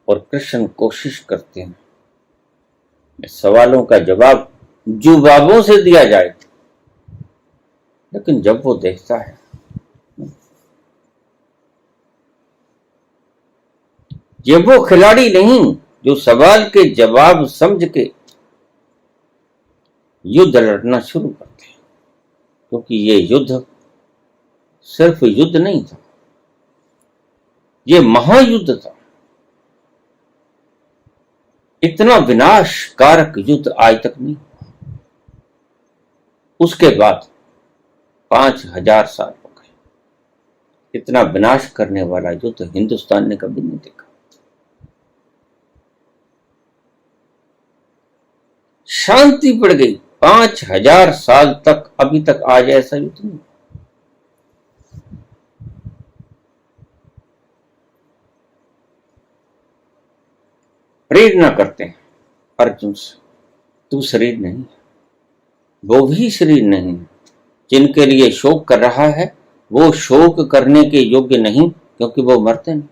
और कृष्ण कोशिश करते हैं सवालों का जवाब जुबाबों से दिया जाए, लेकिन जब वो देखता है ये वो खिलाड़ी नहीं जो सवाल के जवाब समझ के युद्ध लड़ना शुरू करते हैं, क्योंकि ये युद्ध सिर्फ युद्ध नहीं था, ये महायुद्ध था। इतना विनाशकारक युद्ध आज तक नहीं हुआ। उसके बाद 5000 साल हो गए। इतना विनाश करने वाला युद्ध हिंदुस्तान ने कभी नहीं देखा। शांति पड़ गई 5000 साल तक, अभी तक आज ऐसा युद्ध नहीं। प्रेरणा करते हैं अर्जुन से, तू शरीर नहीं, वो भी शरीर नहीं। जिनके लिए शोक कर रहा है वो शोक करने के योग्य नहीं, क्योंकि वो मरते नहीं।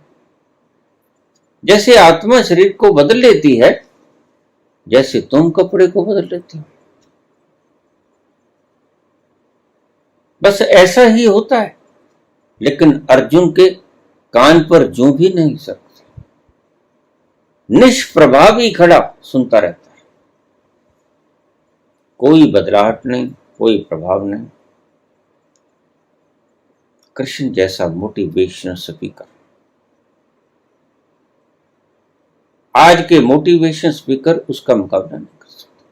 जैसे आत्मा शरीर को बदल लेती है, जैसे तुम कपड़े को बदल लेते हो, बस ऐसा ही होता है। लेकिन अर्जुन के कान पर जूं भी नहीं सकते, निष्प्रभावी खड़ा सुनता रहता है, कोई बदलाहट नहीं, कोई प्रभाव नहीं। कृष्ण जैसा मोटिवेशनल स्पीकर, आज के मोटिवेशन स्पीकर उसका मुकाबला नहीं कर सकते।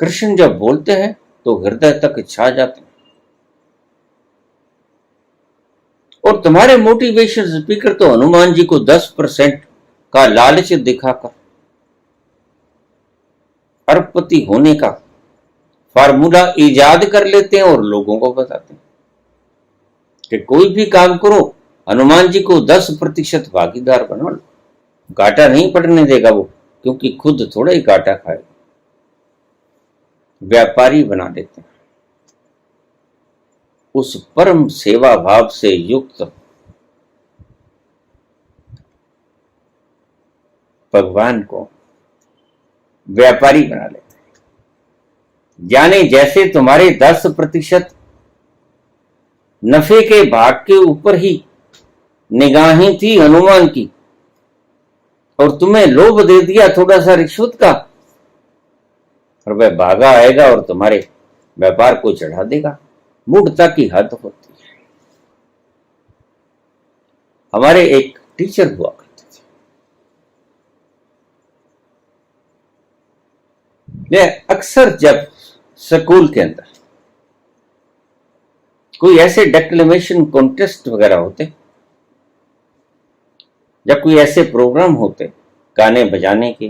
कृष्ण जब बोलते हैं तो हृदय तक छा जाते हैं। और तुम्हारे मोटिवेशन स्पीकर तो हनुमान जी को 10% का लालच दिखाकर अरबपति होने का फार्मूला इजाद कर लेते हैं और लोगों को बताते हैं कि कोई भी काम करो, हनुमान जी को 10% भागीदार बना लो, घाटा नहीं पड़ने देगा वो, क्योंकि खुद थोड़ा ही घाटा खाएगा। व्यापारी बना देते हैं। उस परम सेवा भाव से युक्त भगवान को व्यापारी बना लेते हैं। जाने जैसे तुम्हारे 10% नफे के भाग के ऊपर ही निगाहें थी हनुमान की, और तुम्हें लोभ दे दिया थोड़ा सा रिश्वत का, और वह भागा आएगा और तुम्हारे व्यापार को चढ़ा देगा। मूढ़ता की हद होती है। हमारे एक टीचर हुआ करते थे, वे अक्सर जब स्कूल के अंदर कोई ऐसे डेक्लेमेशन कॉन्टेस्ट वगैरह होते या कोई ऐसे प्रोग्राम होते गाने बजाने के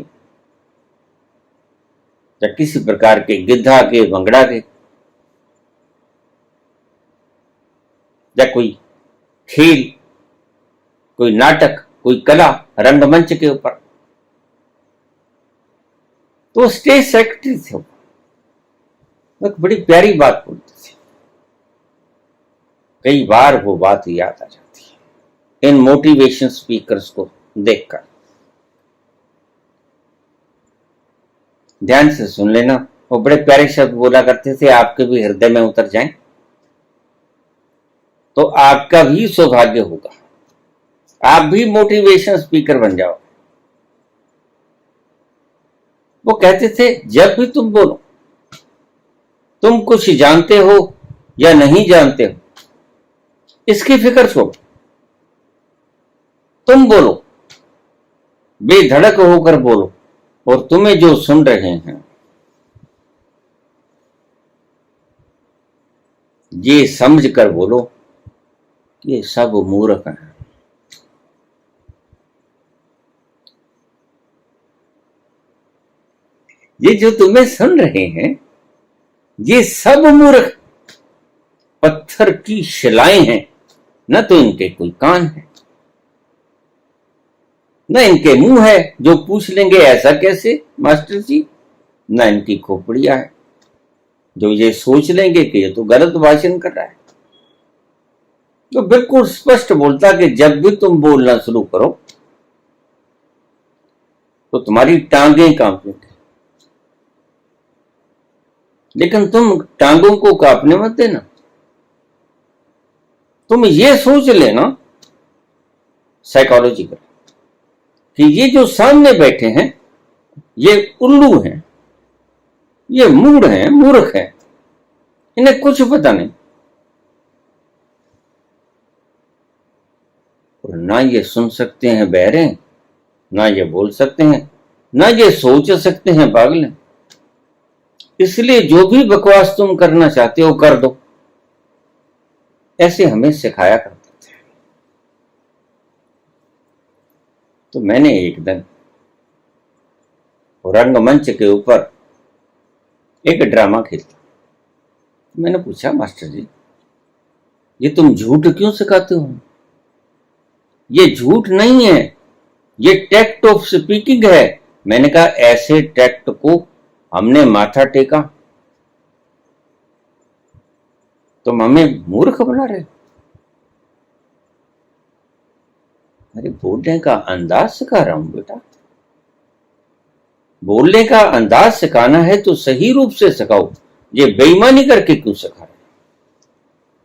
या किसी प्रकार के गिद्धा के भंगड़ा के या कोई खेल, कोई नाटक, कोई कला रंगमंच के ऊपर, तो स्टेज सेक्रेटरी थे। एक बड़ी प्यारी बात बोलते थे, कई बार वो बात याद आ जाती है इन मोटिवेशन स्पीकर्स को देखकर। ध्यान से सुन लेना, वो बड़े प्यारे शब्द बोला करते थे, आपके भी हृदय में उतर जाएं तो आपका भी सौभाग्य होगा, आप भी मोटिवेशन स्पीकर बन जाओ। वो कहते थे, जब भी तुम बोलो, तुम कुछ जानते हो या नहीं जानते हो, इसकी फिक्र छोड़ो, तुम बोलो, बेधड़क होकर बोलो, और तुम्हें जो सुन रहे हैं ये समझ कर बोलो ये सब मूर्ख हैं। ये जो तुम्हें सुन रहे हैं ये सब मूर्ख पत्थर की शिलाएं हैं, न तो इनके कोई कान है, न इनके मुंह है जो पूछ लेंगे ऐसा कैसे मास्टर जी, न इनकी खोपड़ियां है जो ये सोच लेंगे कि ये तो गलत भाषण कर रहा है। तो बिल्कुल स्पष्ट बोलता कि जब भी तुम बोलना शुरू करो तो तुम्हारी टांगें कांपेंगी, लेकिन तुम टांगों को कांपने मत देना। तुम ये सोच लेना साइकोलॉजिकल कि ये जो सामने बैठे हैं ये उल्लू हैं, ये मूढ़ हैं, मूर्ख हैं, इन्हें कुछ पता नहीं, और ना ये सुन सकते हैं बहरे, ना ये बोल सकते हैं, ना ये सोच सकते हैं पागल हैं। इसलिए जो भी बकवास तुम करना चाहते हो कर दो, ऐसे हमें सिखाया करते थे। तो मैंने एक दिन रंगमंच के ऊपर एक ड्रामा खेला। मैंने पूछा, मास्टर जी ये तुम झूठ क्यों सिखाते हो? ये झूठ नहीं है, ये टैक्ट ऑफ स्पीकिंग है। मैंने कहा, ऐसे टैक्ट को हमने माथा टेका, तुम हमें मूर्ख बना रहे। अरे बोलने का अंदाज सिखा रहा हूं बेटा, बोलने का अंदाज सिखाना है तो सही रूप से सिखाओ, ये बेईमानी करके क्यों सिखा रहे?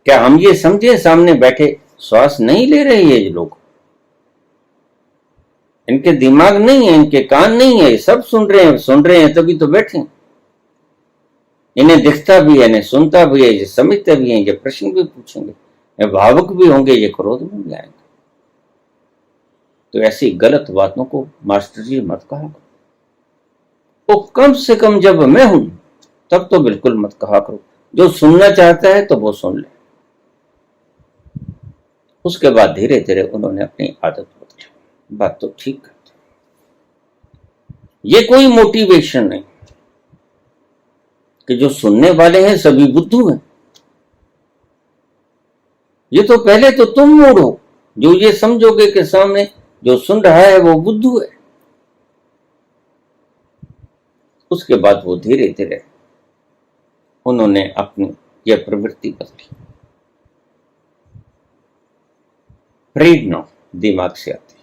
क्या हम ये समझे सामने बैठे श्वास नहीं ले रहे ये लोग, इनके दिमाग नहीं है, इनके कान नहीं है, सब सुन रहे हैं तभी तो बैठे हैं। इन्हें दिखता भी है, इन्हें सुनता भी है, ये समझते भी हैं, ये प्रश्न भी पूछेंगे, ये भावुक भी होंगे, ये क्रोध में भी आएंगे। तो ऐसी गलत बातों को मास्टर जी मत कहा करो, तो कम से कम जब मैं हूं तब तो बिल्कुल मत कहा करो। जो सुनना चाहता है तो वो सुन ले। उसके बाद धीरे धीरे उन्होंने अपनी आदत बदली, बात तो ठीक करते। ये कोई मोटिवेशन नहीं कि जो सुनने वाले हैं सभी बुद्धू हैं। ये तो पहले तो तुम मूड हो जो ये समझोगे कि सामने जो सुन रहा है वो बुद्धू है। उसके बाद वो धीरे धीरे उन्होंने अपनी यह प्रवृत्ति बदली। प्रेरणा दिमाग से आती है,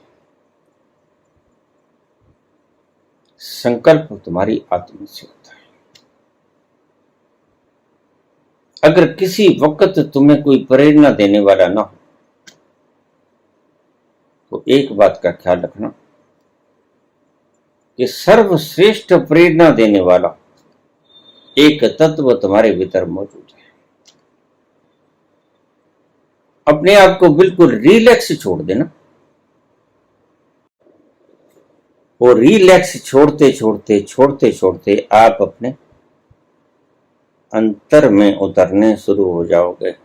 संकल्प तुम्हारी आत्मा से होता है। अगर किसी वक्त तुम्हें कोई प्रेरणा देने वाला ना हो तो एक बात का ख्याल रखना कि सर्वश्रेष्ठ प्रेरणा देने वाला एक तत्व तुम्हारे भीतर मौजूद है। अपने आप को बिल्कुल रिलैक्स छोड़ देना, और रिलैक्स छोड़ते छोड़ते छोड़ते छोड़ते आप अपने अंतर में उतरने शुरू हो जाओगे।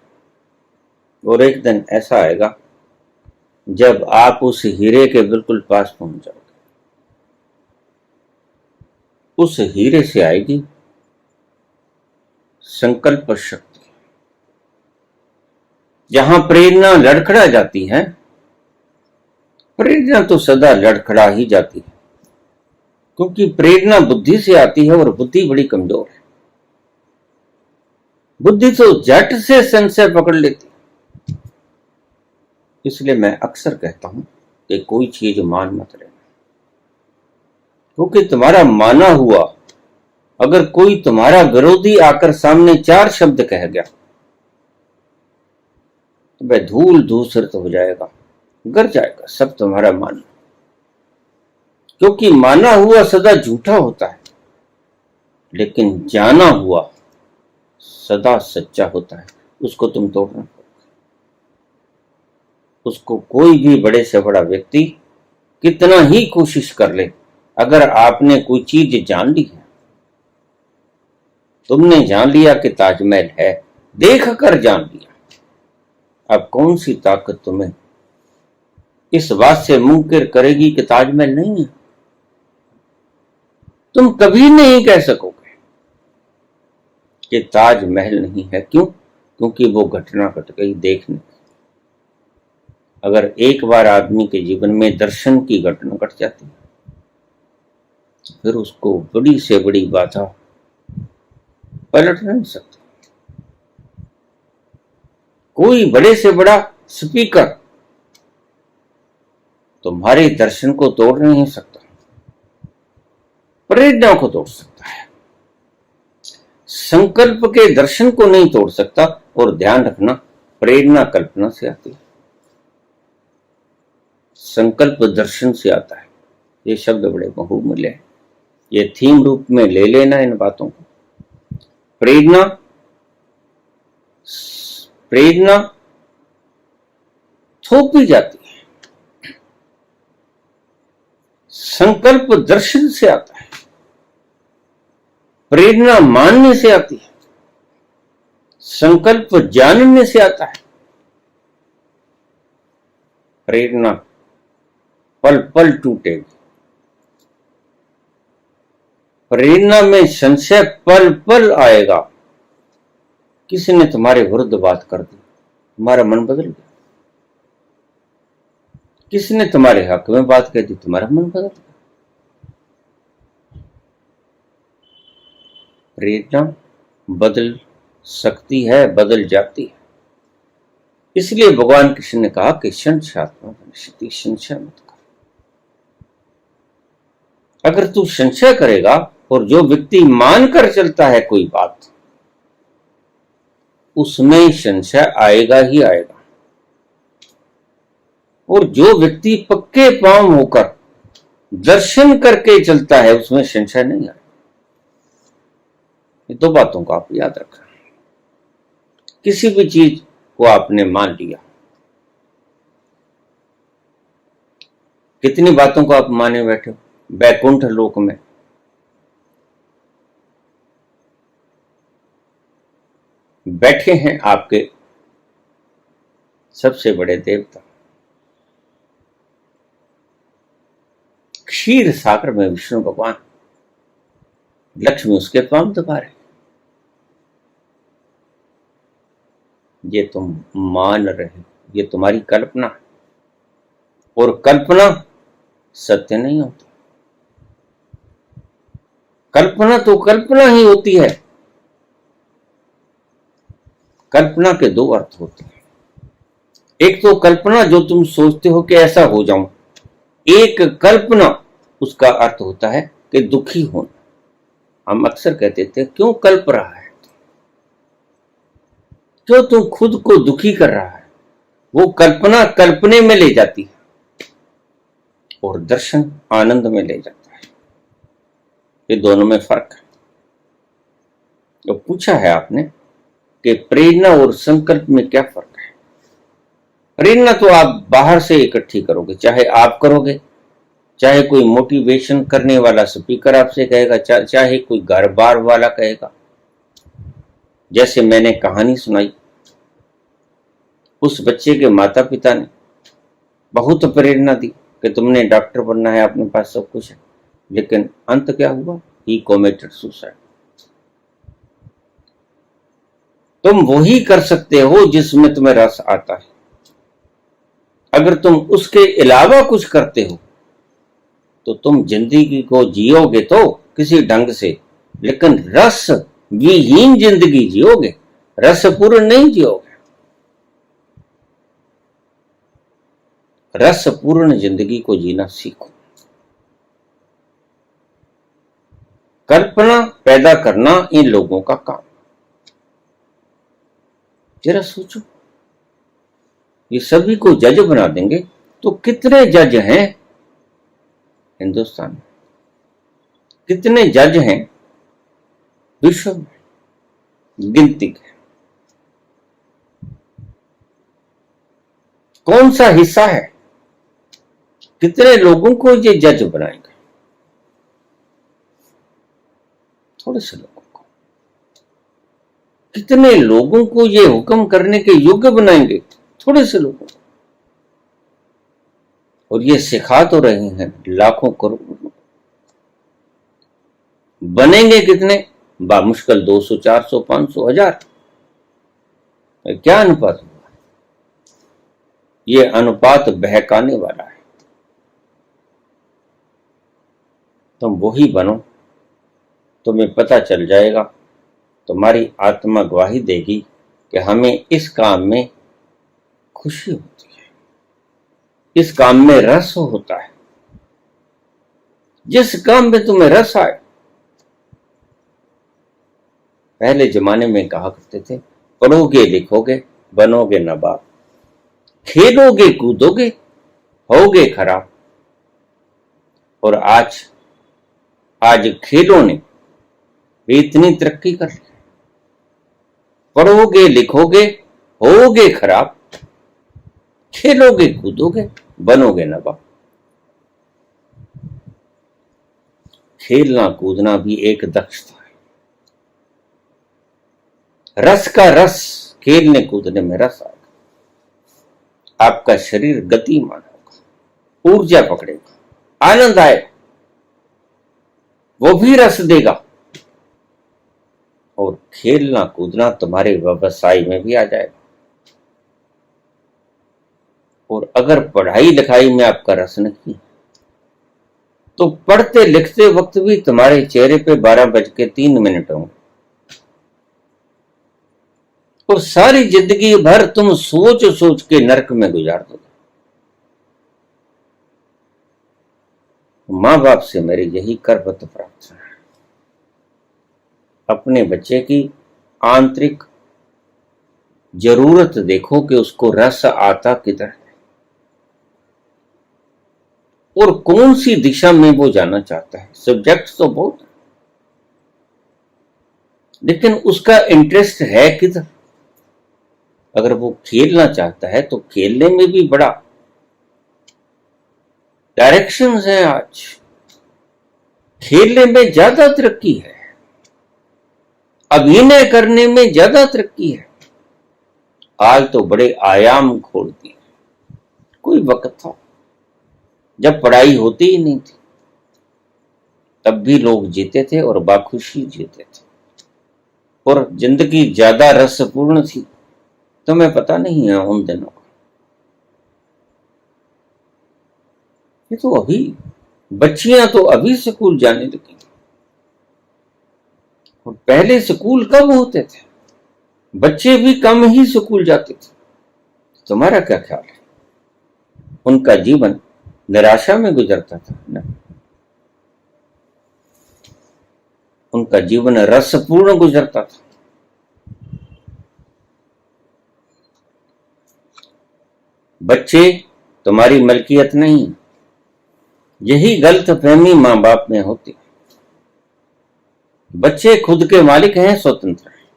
और एक दिन ऐसा आएगा जब आप उस हीरे के बिल्कुल पास पहुंच जाओगे। उस हीरे से आएगी संकल्प शक्ति। जहां प्रेरणा लड़खड़ा जाती है, प्रेरणा तो सदा लड़खड़ा ही जाती है, क्योंकि प्रेरणा बुद्धि से आती है और बुद्धि बड़ी कमजोर है। बुद्धि तो झट से संशय पकड़ लेती है। इसलिए मैं अक्सर कहता हूं कि कोई चीज मान मत लेना, क्योंकि तुम्हारा माना हुआ अगर कोई तुम्हारा विरोधी आकर सामने 4 शब्द कह गया तो वह धूल धूसरित हो जाएगा, गर जाएगा सब तुम्हारा माना। क्योंकि माना हुआ सदा झूठा होता है, लेकिन जाना हुआ सदा सच्चा होता है। उसको तुम तोड़ना। उसको कोई भी बड़े से बड़ा व्यक्ति कितना ही कोशिश कर ले, अगर आपने कोई चीज जान ली है, तुमने जान लिया कि ताजमहल है, देख कर जान लिया, अब कौन सी ताकत तुम्हें इस बात से मुनकिर करेगी कि ताजमहल नहीं है? तुम कभी नहीं कह सकोगे कि ताजमहल नहीं है। क्यों? क्योंकि वो घटना घट गई देखने। अगर एक बार आदमी के जीवन में दर्शन की घटना घट जाती है, फिर उसको बड़ी से बड़ी बाधा पलट नहीं सकती। कोई बड़े से बड़ा स्पीकर तुम्हारे दर्शन को तोड़ नहीं सकता, प्रेरणा को तोड़ सकता है, संकल्प के दर्शन को नहीं तोड़ सकता। और ध्यान रखना, प्रेरणा कल्पना से आती है, संकल्प दर्शन से आता है। ये शब्द बड़े बहुमूल्य है, ये थीम रूप में ले लेना इन बातों को। प्रेरणा प्रेरणा थोपी जाती है, संकल्प दर्शन से आता है, प्रेरणा मानने से आती है, संकल्प जानने से आता है। प्रेरणा पल पल टूटेगी, प्रेरणा में संशय पल पल आएगा। किसी ने तुम्हारे विरुद्ध बात कर दी, तुम्हारा मन बदल गया। किसी ने तुम्हारे हक में बात कह दी, तुम्हारा मन बदल गया। प्रेरणा बदल सकती है, बदल जाती है। इसलिए भगवान कृष्ण ने कहा कि संशयात्मा संशय मत कर। अगर तू संशय करेगा, और जो व्यक्ति मानकर चलता है कोई बात, उसमें संशय आएगा ही आएगा। और जो व्यक्ति पक्के पांव होकर दर्शन करके चलता है, उसमें संशय नहीं आएगा। ये 2 बातों को आप याद रखना। किसी भी चीज को आपने मान लिया, कितनी बातों को आप माने बैठे हो। बैकुंठ लोक में बैठे हैं आपके सबसे बड़े देवता, क्षीर सागर में विष्णु भगवान, लक्ष्मी उसके पांव दबा रहे। ये तुम मान रहे हो, ये तुम्हारी कल्पना है, और कल्पना सत्य नहीं होती। कल्पना तो कल्पना ही होती है। कल्पना के 2 अर्थ होते हैं। एक तो कल्पना जो तुम सोचते हो कि ऐसा हो जाऊं, एक कल्पना उसका अर्थ होता है कि दुखी होना। हम अक्सर कहते थे क्यों कल्प रहा है, जो तुम खुद को दुखी कर रहा है वो कल्पना कल्पने में ले जाती है और दर्शन आनंद में ले जाता है। ये दोनों में फर्क है। तो पूछा है आपने कि प्रेरणा और संकल्प में क्या फर्क है। प्रेरणा तो आप बाहर से इकट्ठी करोगे, चाहे आप करोगे, चाहे कोई मोटिवेशन करने वाला स्पीकर आपसे कहेगा, चाहे कोई घर बार वाला कहेगा। जैसे मैंने कहानी सुनाई, उस बच्चे के माता पिता ने बहुत प्रेरणा दी कि तुमने डॉक्टर बनना है, अपने पास सब कुछ है, लेकिन अंत क्या हुआ? ही कमिटेड सुसाइड। तुम वही कर सकते हो जिसमें तुम्हें रस आता है। अगर तुम उसके अलावा कुछ करते हो तो तुम जिंदगी को जियोगे तो किसी ढंग से, लेकिन रस विहीन जिंदगी जियोगे, रसपूर्ण नहीं जियोगे। रसपूर्ण जिंदगी को जीना सीखो। कल्पना पैदा करना इन लोगों का काम। जरा सोचो, ये सभी को जज बना देंगे तो कितने जज हैं हिंदुस्तान में, कितने जज हैं विश्व में? गिनती है। कौन सा हिस्सा है? कितने लोगों को ये जज बनाएंगे? थोड़े से लोगों को। कितने लोगों को ये हुक्म करने के योग्य बनाएंगे? थोड़े से लोगों को। और ये सिखा तो रहे हैं लाखों करोड़ों। बनेंगे कितने? बामुश्किल 200, 400, 500, 1000। क्या अनुपात हुआ? ये अनुपात बहकाने वाला है। तुम वही बनो, तुम्हें पता चल जाएगा, तुम्हारी आत्मा गवाही देगी कि हमें इस काम में खुशी होती है, इस काम में रस होता है। जिस काम में तुम्हें रस आए। पहले जमाने में कहा करते थे, पढ़ोगे लिखोगे बनोगे नवाब, खेलोगे कूदोगे होगे खराब। और आज खेलों ने भी इतनी तरक्की कर ली। पढ़ोगे लिखोगे होगे खराब, खेलोगे कूदोगे बनोगे नवाब। खेलना कूदना भी एक दक्षता है। रस का रस, खेलने कूदने में रस आएगा, आपका शरीर गतिमान होगा, ऊर्जा पकड़ेगा, आनंद आएगा, वो भी रस देगा। और खेलना कूदना तुम्हारे व्यवसाय में भी आ जाएगा। और अगर पढ़ाई लिखाई में आपका रस नहीं तो पढ़ते लिखते वक्त भी तुम्हारे चेहरे पे 12:03 होंगे। और सारी जिंदगी भर तुम सोच सोच के नरक में गुजार दोगे। मां बाप से मेरी यही करवत प्रार्थना है, अपने बच्चे की आंतरिक जरूरत देखो कि उसको रस आता किधर है और कौन सी दिशा में वो जाना चाहता है। सब्जेक्ट तो बहुत है, लेकिन उसका इंटरेस्ट है किधर। अगर वो खेलना चाहता है तो खेलने में भी बड़ा डायरेक्शंस हैं। आज खेलने में ज्यादा तरक्की है, अभिनय करने में ज्यादा तरक्की है। आज तो बड़े आयाम खोल दिए। कोई वक्त था जब पढ़ाई होती ही नहीं थी, तब भी लोग जीते थे और बाखुशी जीते थे और जिंदगी ज्यादा रसपूर्ण थी। तुम्हें पता नहीं है उन दिनों का। ये तो अभी बच्चियां तो अभी स्कूल जाने लगी। और पहले स्कूल कब होते थे? बच्चे भी कम ही स्कूल जाते थे। तुम्हारा क्या ख्याल है? उनका जीवन निराशा में गुजरता था ना? उनका जीवन रसपूर्ण गुजरता था। बच्चे तुम्हारी मलकियत नहीं। यही गलतफहमी मां बाप में होती है। बच्चे खुद के मालिक हैं, स्वतंत्र हैं।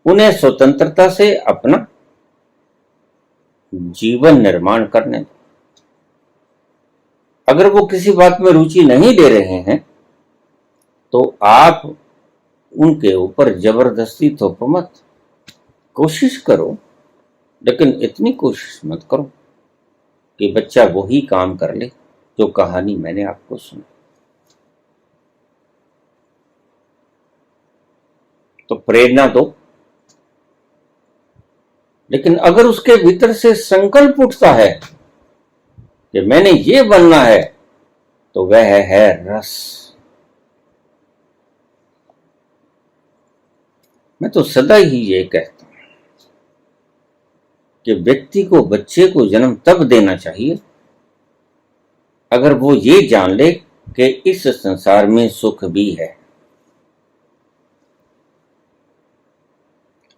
उन्हें स्वतंत्रता से अपना जीवन निर्माण करने दो। अगर वो किसी बात में रुचि नहीं ले रहे हैं तो आप उनके ऊपर जबरदस्ती थोपो मत। कोशिश करो, लेकिन इतनी कोशिश मत करो कि बच्चा वही काम कर ले जो कहानी मैंने आपको सुनी। तो प्रेरणा दो, लेकिन अगर उसके भीतर से संकल्प उठता है कि मैंने ये बनना है, तो वह है रस। मैं तो सदा ही ये कहता हूं कि व्यक्ति को बच्चे को जन्म तब देना चाहिए अगर वो ये जान ले कि इस संसार में सुख भी है।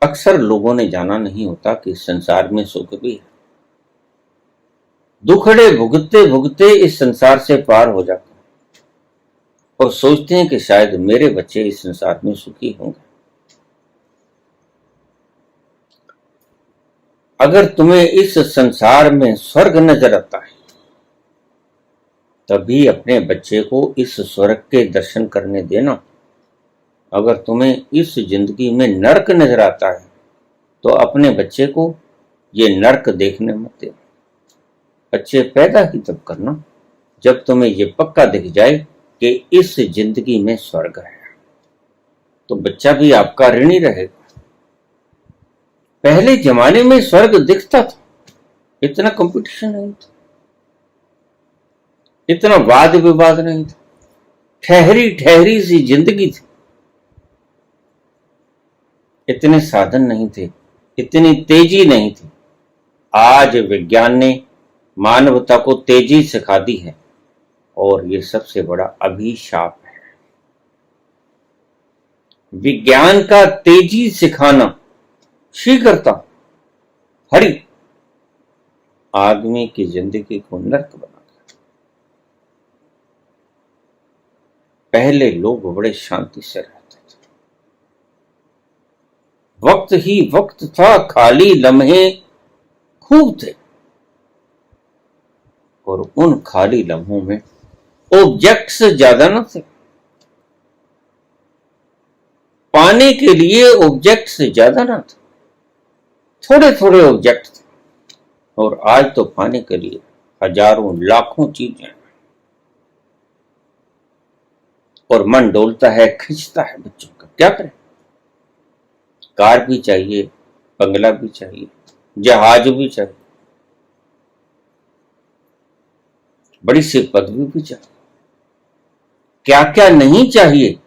अक्सर लोगों ने जाना नहीं होता कि संसार में सुख भी है। दुखड़े भुगतते भुगतते इस संसार से पार हो जाते हैं और सोचते हैं कि शायद मेरे बच्चे इस संसार में सुखी होंगे। अगर तुम्हें इस संसार में स्वर्ग नजर आता है, तभी अपने बच्चे को इस स्वर्ग के दर्शन करने देना। अगर तुम्हें इस जिंदगी में नरक नजर आता है, तो अपने बच्चे को ये नरक देखने मत देना। बच्चे पैदा ही तब करना जब तुम्हें ये पक्का दिख जाए कि इस जिंदगी में स्वर्ग है, तो बच्चा भी आपका ऋणी रहेगा। पहले जमाने में स्वर्ग दिखता था, इतना कंपटीशन नहीं था, इतना वाद विवाद नहीं था, ठहरी ठहरी सी जिंदगी थी, इतने साधन नहीं थे, इतनी तेजी नहीं थी। आज विज्ञान ने मानवता को तेजी सिखा दी है और ये सबसे बड़ा अभिशाप है। विज्ञान का तेजी सिखाना शीघ्रता हरि आदमी की जिंदगी को नर्क बना दिया। पहले लोग बड़े शांति से रहते थे, वक्त ही वक्त था, खाली लम्हे खूब थे और उन खाली लम्हों में ऑब्जेक्ट्स ज्यादा न थे। पाने के लिए ऑब्जेक्ट्स ज्यादा न थे, थोड़े थोड़े ऑब्जेक्ट थे। और आज तो पाने के लिए हजारों लाखों चीजें, और मन डोलता है, खिंचता है बच्चों का। क्या करें? कार भी चाहिए, बंगला भी चाहिए, जहाज भी चाहिए, बड़ी सी पदवी भी चाहिए, क्या क्या नहीं चाहिए।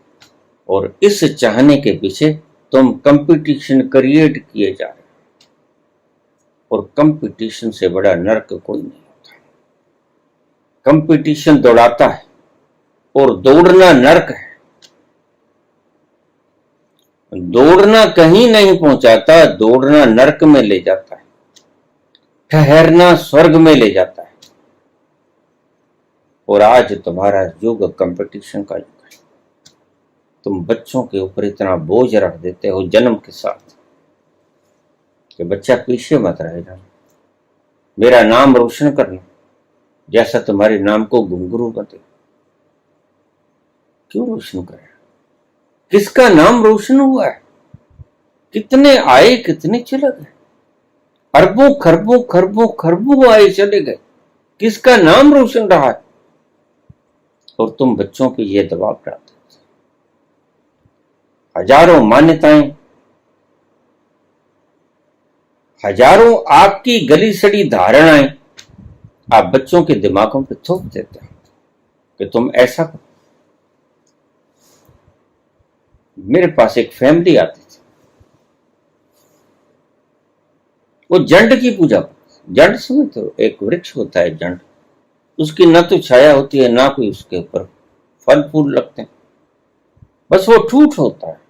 और इस चाहने के पीछे तुम कंपटीशन क्रिएट किए जा रहे हो, और कंपटीशन से बड़ा नर्क कोई नहीं होता। कंपटीशन दौड़ाता है और दौड़ना नर्क है। दौड़ना कहीं नहीं पहुंचाता, दौड़ना नर्क में ले जाता है, ठहरना स्वर्ग में ले जाता है। और आज तुम्हारा युग कंपटीशन का युग है। तुम बच्चों के ऊपर इतना बोझ रख देते हो जन्म के साथ कि बच्चा पीछे मत रह जाना, मेरा नाम रोशन करना, जैसा तुम्हारे नाम को घुंघरू बते। क्यों रोशन करे? किसका नाम रोशन हुआ है? कितने आए, कितने चले गए? अरबों खरबों खरबों खरबों आए चले गए, किसका नाम रोशन रहा है? और तुम बच्चों पे ये दबाव डालते हो। हजारों मान्यताएं, हजारों आपकी गली सड़ी धारणाएं आप बच्चों के दिमागों पे थोप देते हो कि तुम ऐसा करो। मेरे पास एक फैमिली आती थी, वो जंड की पूजा करती। जंड समझते हो? एक वृक्ष होता है जंड, उसकी न तो छाया होती है, ना कोई उसके ऊपर फल फूल लगते हैं, बस वो ठूठ होता है।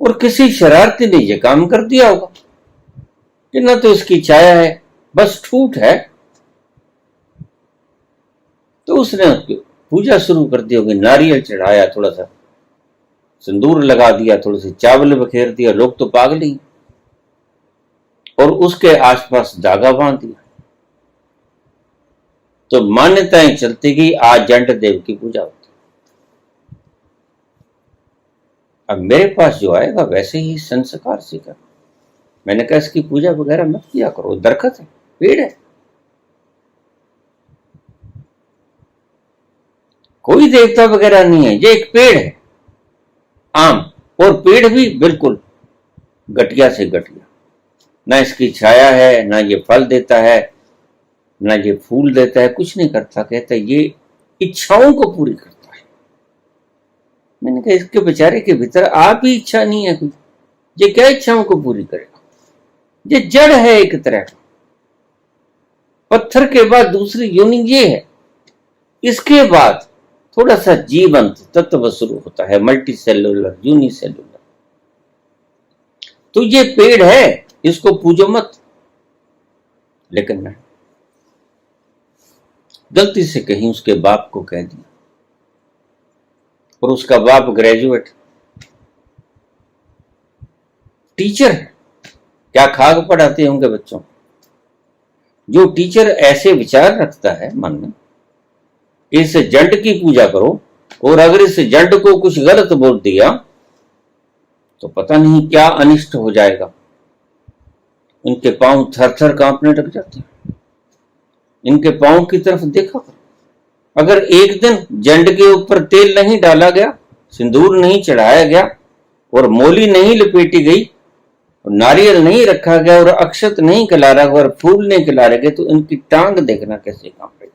और किसी शरारती ने ये काम कर दिया होगा, कि न तो इसकी छाया है, बस ठूठ है। तो उसने पूजा शुरू कर दी होगी, नारियल चढ़ाया, थोड़ा सा सिंदूर लगा दिया, थोड़े से चावल बखेर दिया, लोग तो पागल ही, और उसके आसपास धागा बांध दिया। तो मान्यताएं चलती गई, आज जंड देव की पूजा होती। अब मेरे पास जो आएगा वैसे ही संस्कार सीखा। मैंने कहा इसकी पूजा वगैरह मत किया करो, दरखत है, पेड़ है, कोई देवता वगैरह नहीं है, ये एक पेड़ है आम, और पेड़ भी बिल्कुल घटिया से घटिया, ना इसकी छाया है, ना ये फल देता है, ना ये फूल देता है, कुछ नहीं करता। कहता है ये इच्छाओं को पूरी करता है। मैंने कहा इसके बेचारे के भीतर आप ही इच्छा नहीं है कुछ, ये क्या इच्छाओं को पूरी करेगा? ये जड़ है एक तरह का, पत्थर के बाद दूसरी योनि ये है, इसके बाद थोड़ा सा जीवंत तत्व शुरू होता है, मल्टी सेलुलर, यूनिसेलुलर। तो ये पेड़ है, इसको पूजो मत। लेकिन मैं गलती से कहीं उसके बाप को कह दिया, और उसका बाप ग्रेजुएट टीचर है, क्या खाक पढ़ाते होंगे बच्चों। जो टीचर ऐसे विचार रखता है मन में, इस जंड की पूजा करो, और अगर इस जंड को कुछ गलत बोल दिया तो पता नहीं क्या अनिष्ट हो जाएगा। इनके पांव थर थर कांपने लग जाते हैं। इनके पांव की तरफ देखा करो। अगर एक दिन जंड के ऊपर तेल नहीं डाला गया, सिंदूर नहीं चढ़ाया गया, और मोली नहीं लपेटी गई, और नारियल नहीं रखा गया, और अक्षत नहीं खिलाया गया, और फूल नहीं खिलाए गए, तो इनकी टांग देखना कैसे कांपेगी।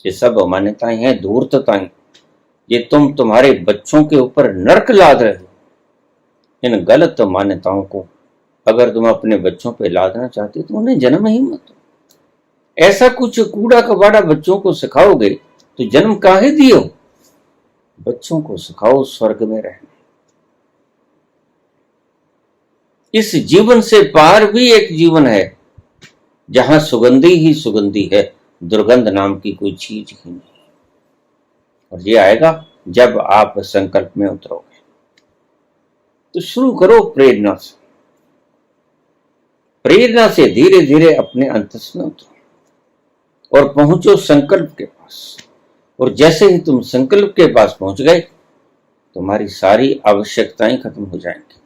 ये सब मान्यताएं हैं, धूर्तताएं। ये तुम्हारे बच्चों के ऊपर नरक लाद रहे हो। इन गलत मान्यताओं को अगर तुम अपने बच्चों पे लादना चाहते हो तो उन्हें जन्म ही मत दो। ऐसा कुछ कूड़ा कबाड़ा बच्चों को सिखाओगे तो जन्म काहे दियो? बच्चों को सिखाओ स्वर्ग में रहना। इस जीवन से पार भी एक जीवन है जहां सुगंधी ही सुगंधी है, दुर्गंध नाम की कोई चीज ही नहीं। और ये आएगा जब आप संकल्प में उतरोगे। तो शुरू करो प्रेरणा से। प्रेरणा से धीरे धीरे अपने अंतस में उतरो और पहुंचो संकल्प के पास। और जैसे ही तुम संकल्प के पास पहुंच गए, तुम्हारी सारी आवश्यकताएं खत्म हो जाएंगी।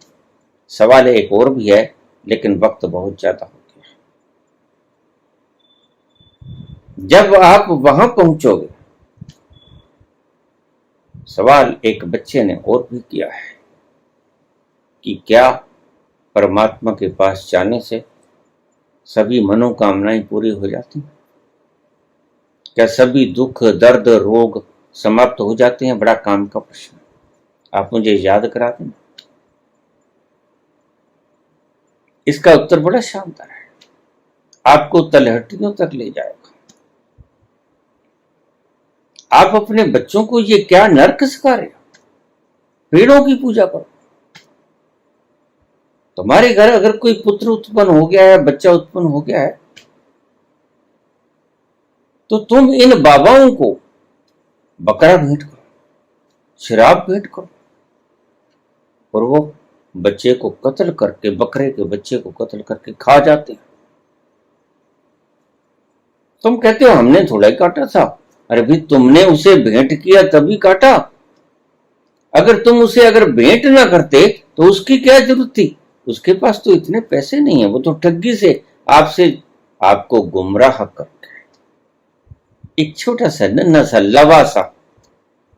सवाल एक और भी है, लेकिन वक्त बहुत ज्यादा हो गया। जब आप वहां पहुंचोगे, सवाल एक बच्चे ने और भी किया है कि क्या परमात्मा के पास जाने से सभी मनोकामनाएं पूरी हो जाती हैं? क्या सभी दुख, दर्द, रोग समाप्त हो जाते हैं? बड़ा काम का प्रश्न। आप मुझे याद करा दें। इसका उत्तर बड़ा शानदार है, आपको तलहटियों तक ले जाएगा। आप अपने बच्चों को ये क्या नर्क सिखा रहे हो? पेड़ों की पूजा करो। तुम्हारे घर अगर कोई पुत्र उत्पन्न हो गया है, बच्चा उत्पन्न हो गया है, तो तुम इन बाबाओं को बकरा भेंट करो, शराब भेंट करो, और वो बच्चे को कत्ल करके, बकरे के बच्चे को कत्ल करके खा जाते हैं। तुम कहते हो हमने थोड़ा ही काटा था। अरे भी तुमने उसे भेंट किया तभी काटा। अगर तुम उसे अगर भेंट ना करते तो उसकी क्या जरूरत थी? उसके पास तो इतने पैसे नहीं है, वो तो ठगी से आपको गुमराह करके एक छोटा सा नन्हा सा लवा सा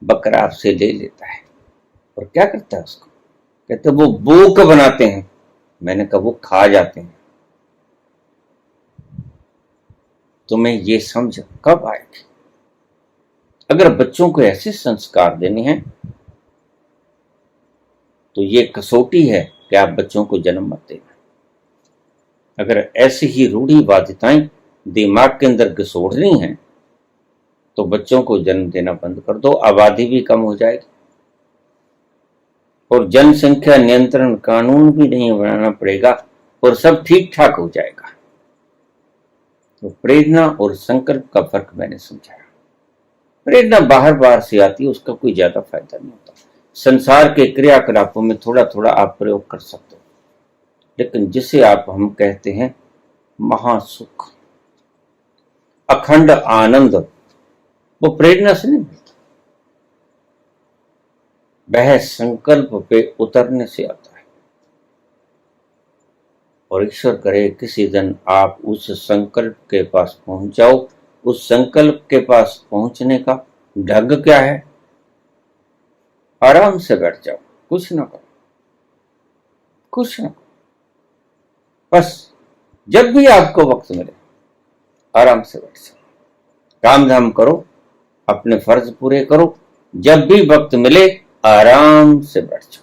बकरा आपसे ले लेता है। और क्या करता है उसको? कहते वो भूख बनाते हैं। मैंने कहा वो खा जाते हैं। तुम्हें ये समझ कब आएगी? अगर बच्चों को ऐसे संस्कार देने हैं तो ये कसौटी है कि आप बच्चों को जन्म मत देना। अगर ऐसी ही रूढ़िवादिताएं दिमाग के अंदर घसोड़नी है तो बच्चों को जन्म देना बंद कर दो, आबादी भी कम हो जाएगी। और जनसंख्या नियंत्रण कानून भी नहीं बनाना पड़ेगा, और सब ठीक ठाक हो जाएगा। तो प्रेरणा और संकल्प का फर्क मैंने समझाया। प्रेरणा बाहर बाहर से आती है, उसका कोई ज्यादा फायदा नहीं होता। संसार के क्रियाकलापों में थोड़ा थोड़ा आप प्रयोग कर सकते हो, लेकिन जिसे हम कहते हैं महासुख, अखंड आनंद, वो प्रेरणा से नहीं मिलता, वह संकल्प पे उतरने से आता है। और ईश्वर करे किसी दिन आप उस संकल्प के पास पहुंच जाओ। उस संकल्प के पास पहुंचने का ढंग क्या है? आराम से बैठ जाओ, कुछ ना करो, कुछ ना करो, बस जब भी आपको वक्त मिले आराम से बैठ जाओ, काम धाम करो, अपने फर्ज पूरे करो, जब भी वक्त मिले आराम से बैठ जाओ।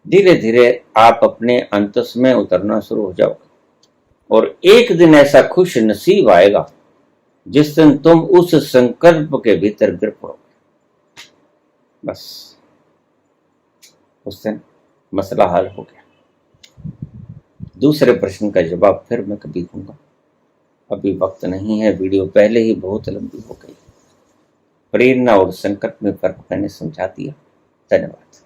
धीरे धीरे आप अपने अंतस में उतरना शुरू हो जाओगे, और एक दिन ऐसा खुश नसीब आएगा जिस दिन तुम उस संकल्प के भीतर गिर पड़ोगे। बस उस दिन मसला हल हो गया। दूसरे प्रश्न का जवाब फिर मैं कभी दूंगा, अभी वक्त नहीं है, वीडियो पहले ही बहुत लंबी हो गई। प्रेरणा और संकल्प में फर्क मैंने समझा दिया। धन्यवाद।